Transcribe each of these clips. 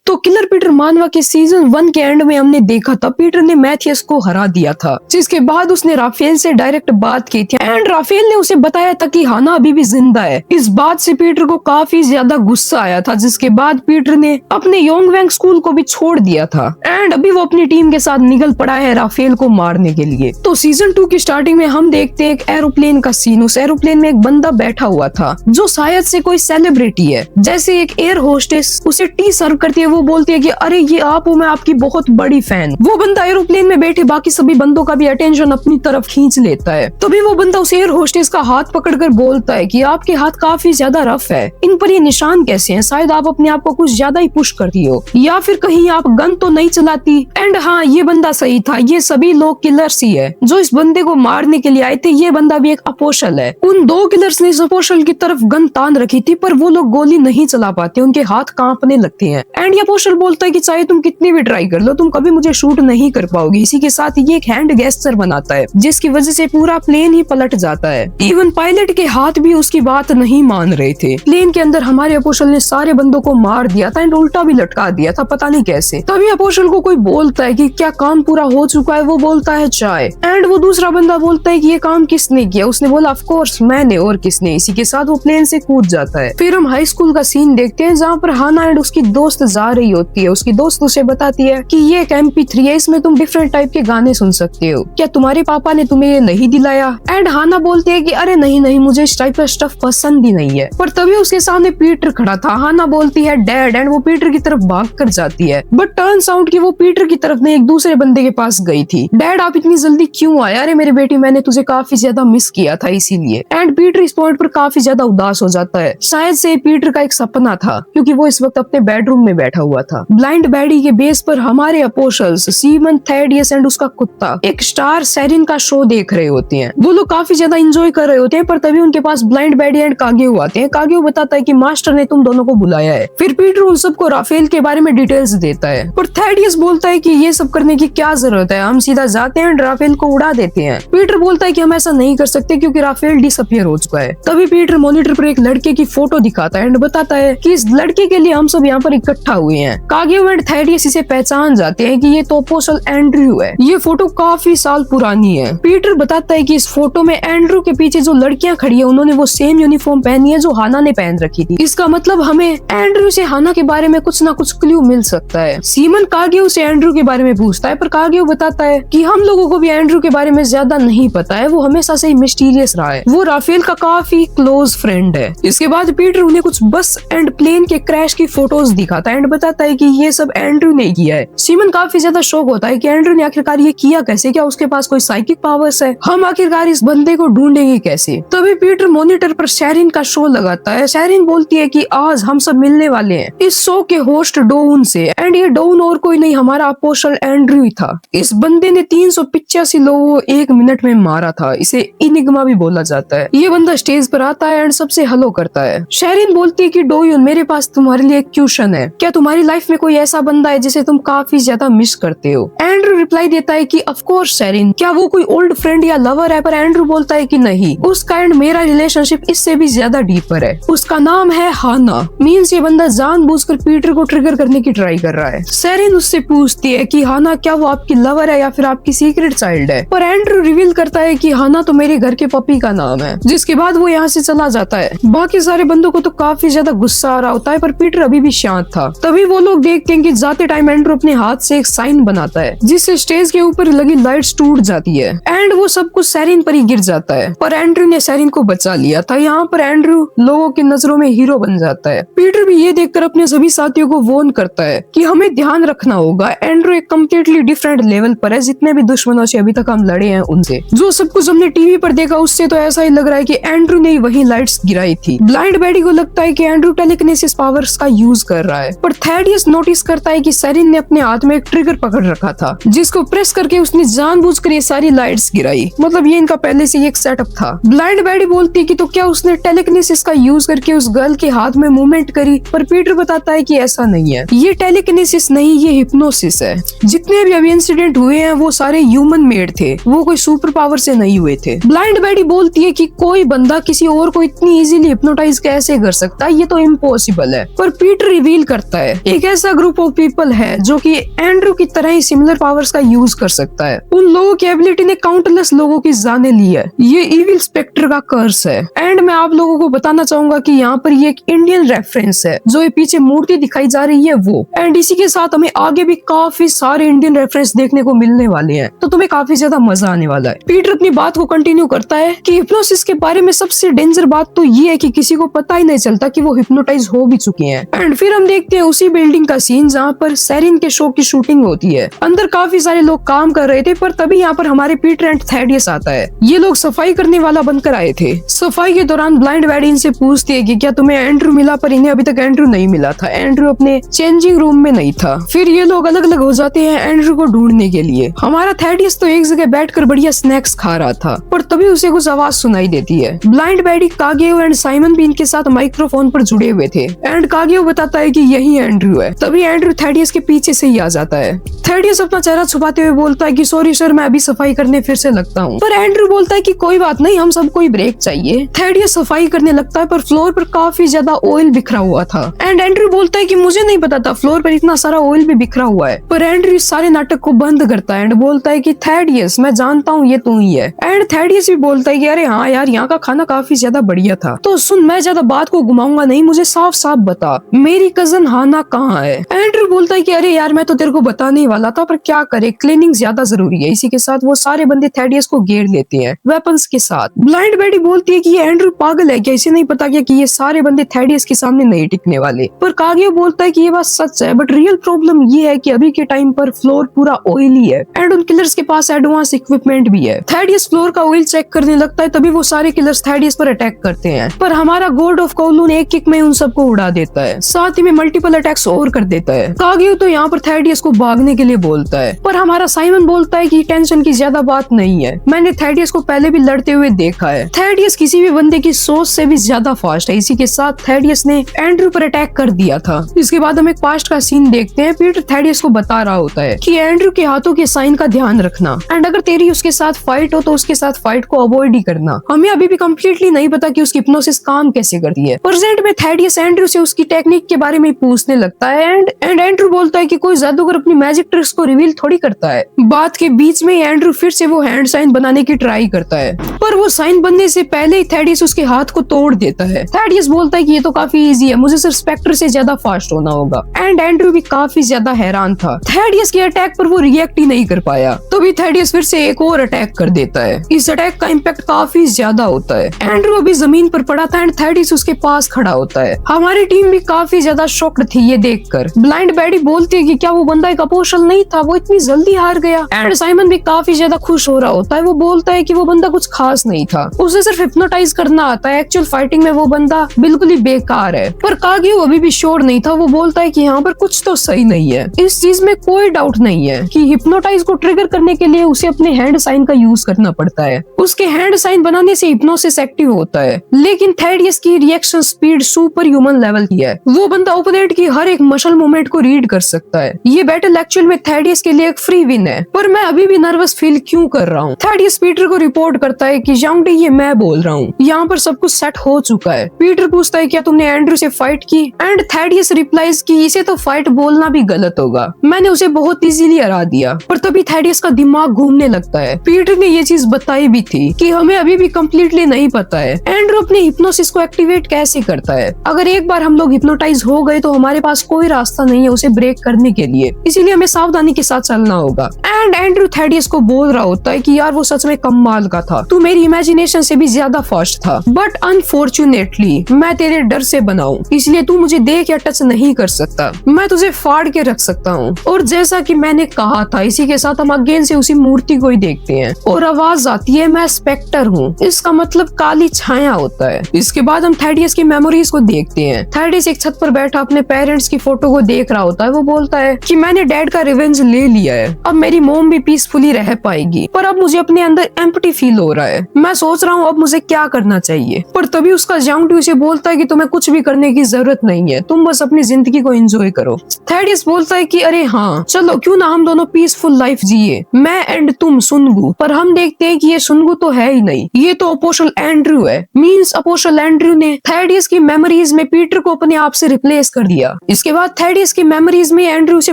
तो killer Peter मानवा के सीजन 1 के एंड में हमने देखा था पीटर ने मैथियस को हरा दिया था, जिसके बाद उसने राफेल से डायरेक्ट बात की थी एंड राफेल ने उसे बताया था कि हाना अभी भी जिंदा है। इस बात से पीटर को काफी ज्यादा गुस्सा आया था, जिसके बाद पीटर ने अपने योंगवैंग स्कूल को भी छोड़ दिया था एंड अभी वो अपनी टीम के साथ निकल पड़ा है राफेल को मारने के लिए। तो सीजन 2 की स्टार्टिंग में हम देखते हैं एक एरोप्लेन का सीन। उस एरोप्लेन में एक बंदा बैठा हुआ था जो शायद से कोई सेलिब्रिटी है। जैसे एक एयर होस्टेस उसे टी सर्व करती है, वो बोलती है कि अरे ये आप हो, मैं आपकी बहुत बड़ी फैन। वो बंदा एरोप्लेन में बैठे बाकी सभी बंदों का भी अटेंशन अपनी तरफ खींच लेता है। तभी वो बंदा उस एयर होस्टेस का हाथ पकड़कर बोलता है कि आपके हाथ काफी ज्यादा रफ है, इन पर ये निशान कैसे हैं? शायद आप अपने आप को कुछ ज्यादा ही पुश करती हो या फिर कहीं आप गन तो नहीं चलाती। एंड हाँ, ये बंदा सही था, ये सभी लोग किलर्स ही है जो इस बंदे को मारने के लिए आए थे। ये बंदा भी एक अपोस्टल है। उन 2 किलर्स ने इस अपोस्टल की तरफ गन तान रखी थी, पर वो लोग गोली नहीं चला पाते, उनके हाथ कांपने लगते हैं। एंड ये अपोस्टल बोलता है कि चाहे तुम कितनी भी ट्राई कर लो, तुम कभी मुझे शूट नहीं कर पाओगे। इसी के साथ ये एक हैंड गेस्चर बनाता है, जिसकी वजह से पूरा प्लेन ही पलट जाता है। इवन पायलट के हाथ भी उसकी बात नहीं मान रहे थे। प्लेन के अंदर हमारे अपोस्टल ने सारे बंदों को मार दिया था एंड उल्टा भी लटका दिया था, पता नहीं कैसे। तभी अपोस्टल को कोई बोलता है कि क्या काम पूरा हो चुका है? वो बोलता है चाय। एंड वो दूसरा बंदा बोलता है कि ये काम किसने किया? उसने बोला ऑफ कोर्स मैंने, और किसने? इसी के साथ वो प्लेन से कूद जाता है। फिर हम हाई स्कूल का सीन देखते हैं जहाँ पर हाना एंड उसकी दोस्त जा रही होती है। उसकी दोस्त उसे बताती है कि ये एक MP3 है, इसमें तुम डिफरेंट टाइप के गाने सुन सकते हो, क्या तुम्हारे पापा ने तुम्हें ये नहीं दिलाया? एंड हाना बोलती है कि अरे नहीं नहीं, मुझे इस टाइप का स्टफ पसंद ही नहीं है। पर तभी उसके सामने पीटर खड़ा था। हाना बोलती है डैड, एंड वो पीटर की तरफ भाग कर जाती है। बट टर्न्स आउट कि वो पीटर की तरफ नहीं, एक दूसरे बंदे के पास गई थी। डैड आप इतनी जल्दी क्यों आए? अरे मेरे बेटी, मैंने तुझे काफी ज्यादा मिस किया था इसीलिए। एंड पीटर इस पॉइंट पर काफी ज्यादा उदास हो जाता है। शायद से पीटर का एक सपना था, क्योंकि वो इस वक्त अपने बेडरूम में बैठा हुआ था। ब्लाइंड बैडी के बेस पर हमारे अपोस्टल्स सीमन, थेडियस एंड उसका कुत्ता एक स्टार सेरिन का शो देख रहे होते हैं। वो लोग काफी ज्यादा एंजॉय कर रहे होते हैं, पर तभी उनके पास ब्लाइंड बैडी एंड कागेओ आते हैं। कागेओ बताता है कि मास्टर ने तुम दोनों को बुलाया है। फिर पीटर उन सबको राफेल के बारे में डिटेल्स देता है, पर थेडियस बोलता है कि ये सब करने की क्या जरूरत है, हम सीधा जाते हैं राफेल को उड़ा देते हैं। पीटर बोलता है कि हम ऐसा नहीं कर सकते क्योंकि राफेल डिसअपियर हो चुका है। तभी पीटर मॉनिटर पर एक लड़के की फोटो दिखाता है एंड बताता है कि इस लड़के के लिए हम सब यहाँ पर इकट्ठा हुए हैं। कागेओ एंड थेडियस इसे पहचान जाते हैं कि ये तो अपोस्टल एंड्रयू है। ये फोटो काफी साल पुरानी है। पीटर बताता है कि इस फोटो में एंड्रयू के पीछे जो लड़कियां खड़ी है उन्होंने वो सेम यूनिफॉर्म पहनी है जो हाना ने पहन रखी थी। इसका मतलब हमें एंड्रयू से हाना के बारे में कुछ ना कुछ क्लू मिल सकता है। सीमन कागेओ से एंड्रयू के बारे में पूछता है, पर कागेओ बताता है कि हम लोगों को भी एंड्रयू के बारे में ज्यादा नहीं पता है, वो हमेशा से ही मिस्टीरियस रहा है, वो राफेल का काफी क्लोज फ्रेंड है। इसके बाद पीटर उन्हें कुछ बस एंड प्लेन के क्रैश की फोटोज दिखाता है एंड बताता है कि ये सब एंड्रयू ने किया है। सीमन काफी ज्यादा शॉक होता है कि एंड्रयू ने आखिरकार ये किया कैसे, क्या उसके पास कोई साइकिक पावर्स है, हम आखिरकार इस बंदे को ढूंढेंगे कैसे। तभी पीटर मॉनिटर पर शेरिन का शो लगाता है। शेरिन बोलती है कि आज हम सब मिलने वाले हैं इस शो के होस्ट डोन से, एंड ये डोन और कोई नहीं हमारा अपोस्टल एंड्रयू था। इस बंदे ने 385 लोगों को 1 मिनट में मारा था। इसे इनिग्मा भी बोला जाता है। ये बंदा स्टेज पर आता है एंड सबसे हेलो करता है। शेरिन बोलती है कि डोयुन, मेरे पास तुम्हारे लिए एक क्वेश्चन है, क्या तुम्हारी लाइफ में कोई ऐसा बंदा है जिसे तुम काफी ज्यादा मिस करते हो? एंड्रयू रिप्लाई देता है कि ऑफ कोर्स शेरिन, क्या वो कोई ओल्ड फ्रेंड या लवर है? पर एंड्रयू बोलता है कि नहीं, उसका एंड मेरा रिलेशनशिप इससे भी ज्यादा डीपर है, उसका नाम है हाना। मींस ये बंदा जानबूझकर पीटर को ट्रिगर करने की ट्राई कर रहा है। शेरिन उससे पूछती है कि हाना क्या वो आपकी लवर है या फिर आपकी सीक्रेट चाइल्ड है? पर एंड्रयू रिवील करता है कि हाना तो मेरे घर के पपी का नाम है, जिसके बाद वो यहाँ से चला जाता है। बाकी सारे बंदों को तो काफी ज्यादा गुस्सा आ रहा होता है, पर पीटर अभी भी शांत था। तभी वो लोग देखते हैं कि जाते टाइम एंड्रयू अपने हाथ से एक साइन बनाता है, जिससे स्टेज के ऊपर लगी लाइट्स टूट जाती है एंड वो सब कुछ शेरिन पर ही गिर जाता है। पर एंड्रयू ने शेरिन को बचा लिया था। यहाँ पर एंड्रयू लोगों की नजरों में हीरो बन जाता है। पीटर भी ये देखकर अपने सभी साथियों को वार्न करता है कि हमें ध्यान रखना होगा, एंड्रयू एक कम्प्लीटली डिफरेंट लेवल पर है। जितने भी दुश्मनों से अभी तक हम लड़े हैं उनसे, जो सब कुछ हमने टीवी पर देखा उससे तो ऐसा ही लग रहा है कि एंड्रयू ने वही लाइट्स गिराई थी। ब्लाइंड बैडी को लगता है कि एंड्रयू टेलीकिनेसिस पावर्स का यूज कर रहा है, पर थेडियस नोटिस करता है कि शेरिन ने अपने हाथ में एक ट्रिगर पकड़ रखा था, जिसको प्रेस करके उसने जानबूझकर ये सारी लाइट्स गिराई। मतलब ये इनका पहले से एक सेटअप था। ब्लाइंड बैडी बोलती है कि तो क्या उसने टेलीकिनेसिस का यूज करके उस गर्ल के हाथ में मूवमेंट करी? पर पीटर बताता है कि ऐसा नहीं है, ये टेलीकिनेसिस नहीं, ये हिप्नोसिस है। जितने भी अभी इंसिडेंट हुए हैं वो सारे ह्यूमन मेड थे, वो कोई सुपर पावर से नहीं हुए थे। ब्लाइंड बैडी बोलती है कि कोई बंदा किसी और को इतनी इजीली हिप्नोटाइज कैसे कर सकता है, ये तो इम्पॉसिबल है। पर पीटर रिवील करता है एक ऐसा ग्रुप ऑफ पीपल है जो कि एंड्रू की तरह ही सिमिलर पावर्स का यूज कर सकता है। उन लोगों की एबिलिटी ने काउंटलेस लोगों की जाने ली है। ये इविल स्पेक्टर का कर्स है। एंड मैं आप लोगों को बताना चाहूंगा कि यहाँ पर ये एक इंडियन रेफरेंस है, जो ये पीछे मूर्ति दिखाई जा रही है वो। एंड इसी के साथ हमें आगे भी काफी सारे इंडियन रेफरेंस देखने को मिलने वाले हैं, तो तुम्हें काफी ज्यादा मजा आने वाला है। पीटर अपनी बात को कंटिन्यू करता है कि हिप्नोसिस के बारे में सबसे डेंजर बात तो ये है कि किसी को पता ही नहीं चलता कि वो हिप्नोटाइज हो भी चुके हैं। एंड फिर हम देखते हैं उसी बिल्डिंग का सीन जहाँ पर सेरिन के शो की शूटिंग होती है। अंदर काफी सारे लोग काम कर रहे थे, पर तभी यहाँ पर हमारे पीटर एंड थैडियस आता है। ये लोग सफाई करने वाला बनकर आए थे। सफाई के दौरान ब्लाइंड बैडी इनसे पूछती है कि क्या तुम्हें एंड्रू मिला, पर इन्हें अभी तक एंड्रू नहीं मिला था। एंड्रू अपने चेंजिंग रूम में नहीं था। फिर ये लोग अलग अलग हो जाते हैं एंड्रू को ढूंढने के लिए। हमारा थैडियस तो एक जगह बैठकर बढ़िया स्नैक्स खा रहा था, पर तभी उसे कुछ आवाज सुनाई देती है। ब्लाइंड बैडी, कागेओ एंड साइमन भी इनके साथ माइक्रोफोन पर जुड़े हुए थे। एंड कागेओ बताता है कि यही एंड्रू है। तभी एंड्रू थैडियस के पीछे से ही आ जाता है। थैडियस अपना चेहरा छुपाते हुए बोलता है कि सॉरी सर, मैं अभी सफाई करने फिर से लगता हूँ। पर एंड्रू बोलता है कि कोई बात नहीं, हम सबको ही ब्रेक चाहिए। थैडियस सफाई करने लगता है, पर फ्लोर पर काफी ज्यादा ऑयल बिखरा हुआ था। एंड एंड्रू बोलता है कि मुझे नहीं पता था फ्लोर पर इतना सारा ऑयल भी बिखरा हुआ है। पर एंड्रू इस सारे नाटक को बंद करता है एंड बोलता है कि थैडियस, मैं जानता हूँ ये तू ही है। एंड थैडियस भी बोलता है कि अरे हाँ यार, यहाँ का खाना काफी ज्यादा बढ़िया था। तो सुन, मैं ज्यादा बात को घुमाऊंगा नहीं, मुझे साफ साफ बता मेरी कजन हाना कहाँ है। एंड्रू बोलता है कि अरे यार, मैं तो तेरे को बताने ही वाला था, पर क्या करे, क्लीनिंग ज्यादा जरूरी है। इसी के साथ वो सारे बंदे थैडियस को घेर लेते हैं वेपन्स के साथ। ब्लाइंड बैडी बोलती है कि ये एंड्रू पागल है क्या, इसे नहीं पता क्या कि ये सारे बंदे थैडियस के सामने नहीं टिकने वाले। पर कागेओ बोलता है कि ये बात सच है, बट रियल प्रॉब्लम ये है कि अभी के टाइम पर फ्लोर पूरा ऑयली है एंड उन किलर्स के पास एडवांस इक्विपमेंट भी है। थैडियस फ्लोर का ऑयल चेक करने लगता है, तभी वो सारे किलर्स थैडियस पर अटैक करते हैं। पर हमारा गॉड ऑफ कौलून एक किक में उन सबको उड़ा देता है, साथ ही में मल्टीपल अटैक्स और कर देता है। कागेओ तो यहाँ पर थैडियस को भागने के लिए बोलता है, पर हमारा साइमन बोलता है कि टेंशन की ज्यादा बात नहीं है, मैंने थैडियस को पहले भी लड़ते हुए देखा है। थैडियस किसी भी बंदे की सोच से भी ज्यादा फास्ट है। इसी के साथ थैडियस ने एंड्रू पर अटैक कर दिया था। इसके बाद हम एक पास्ट का सीन देखते हैं। पीटर थैडियस को बता रहा होता है कि एंड्रू के हाथों के साइन का ध्यान रखना एंड अगर तेरी उसके साथ फाइट हो तो उसके साथ फाइट को अवॉइड ही करना। हमें अभी भी कम्प्लीटली नहीं पता कि उसकी हिप्नोसिस काम कैसे करती है। प्रेजेंट में थैडियस एंड्रू से उसकी टेक्निक के बारे में पूछने लगता है एंड एंड्रू बोलता है कि कोई जादूगर अपनी मैजिक ट्रिक्स को रिवील थोड़ी करता है। बात के बीच में एंड्रू फिर से वो हैंड साइन बनाने की ट्राई करता है, पर वो साइन बनने से पहले ही थैडियस उसके हाथ को तोड़ देता है। थैडियस बोलता है कि ये तो काफी इजी है, मुझे सिर्फ स्पेक्टर से ज्यादा फास्ट होना होगा। एंड एंड्रू भी काफी ज्यादा हैरान था। थैडियस के अटैक पर वो रिएक्ट ही नहीं कर पाया, तो भी थैडियस फिर से एक और अटैक कर देता है। इस अटैक का इम्पैक्ट काफी ज्यादा होता है। एंड्रू अभी जमीन पर पड़ा था एंड थैडियस उसके पास खड़ा होता है। हमारी टीम भी काफी ज्यादा शॉक्ड थी ये देखकर। ब्लाइंड बैडी बोलती है कि क्या वो बंदा एक अपोशल नहीं था, वो इतनी जल्दी हार गया। एंड साइमन भी काफी ज्यादा खुश हो रहा होता है। वो बोलता है कि वो बंदा कुछ खास नहीं था, उसे सिर्फ हिप्नोटाइज करना आता है, एक्चुअल फाइटिंग में वो बंदा बिल्कुल ही बेकार है। पर कागेओ अभी भी श्योर नहीं था। वो बोलता है कि यहाँ पर कुछ तो सही नहीं है। इस चीज में कोई डाउट नहीं है कि हिप्नोटाइज को ट्रिगर करने के लिए उसे अपने हैंड साइन का यूज करना पड़ता है। उसके हैंड साइन बनाने से हिप्नोसिस एक्टिव होता है, लेकिन थैडियस की reaction speed super human level की है। वो बंदा ओपोनेंट की हर एक मसल मूवमेंट को रीड कर सकता है। ये बैटल एक्चुअल में थैडियस के लिए एक फ्री विन है, पर मैं अभी भी नर्वस फील क्यों कर रहा हूँ। थैडियस पीटर को रिपोर्ट करता है कि जांगडी, ये मैं बोल रहा हूँ, यहाँ पर सब कुछ सेट हो चुका है। पीटर पूछता है क्या तुमने एंड्रू से फाइट की? एंड थैडियस रिप्लाइज कि इसे तो फाइट बोलना भी गलत होगा, मैंने उसे बहुत इजीली हरा दिया। पर तभी थैडियस का दिमाग घूमने लगता है। पीटर ने ये चीज बताई भी थी कि हमें अभी भी कम्प्लीटली नहीं पता है एंड्रू अपने हिप्नोसिस को एक्टिवेट कैसे करता है। अगर एक बार हम लोग हिप्नोटाइज हो गए तो हमारे पास कोई रास्ता नहीं है उसे ब्रेक करने के लिए, इसीलिए हमें सावधानी के साथ चलना होगा। एंड एंड्रू थैडियस को बोल रहा होता है कि यार वो सच में कमाल का था, तू मेरी इमेजिनेशन से भी ज्यादा फास्ट था, बट अनफॉर्चुनेटली मैं तेरे डर से बना हूँ, इसलिए तू मुझे देख या टच नहीं कर सकता, मैं तुझे फाड़ के रख सकता हूँ। और जैसा कि मैंने कहा था, इसी के साथ हम अगेन से उसी मूर्ति को ही देखते हैं और आवाज आती है, मैं स्पेक्टर हूँ। इसका मतलब काली छाया होता है। इसके बाद हम थैडियस की मेमोरीज को देखते हैं। थैडियस एक छत पर बैठा अपने पेरेंट्स की फोटो को देख रहा होता है। वो बोलता है कि मैंने डैड का रिवेंज ले लिया है, अब मेरी मॉम भी पीसफुली रह पाएगी, पर अब मुझे अपने अंदर एम्प्टी फील हो रहा है। मैं सोच रहा हूँ अब मुझे क्या करना चाहिए। पर तभी उसका जांगडी उसे बोलता है कि तुम्हें कुछ भी करने की जरूरत नहीं है, तुम बस अपनी जिंदगी को एंजॉय करो। थैडियस बोलता है कि अरे हाँ चलो, क्यों ना हम दोनों पीसफुल लाइफ जिए, मैं एंड तुम सुनगु। पर हम देखते हैं कि ये सुनगु तो है ही नहीं, ये तो अपोशल एंड्रू है। मींस अपोशल एंड्रू ने थैडियस की मेमोरीज में पीटर को अपने आप से रिप्लेस कर दिया। इसके बाद थेडियस की मेमोरीज में एंड्रू उसे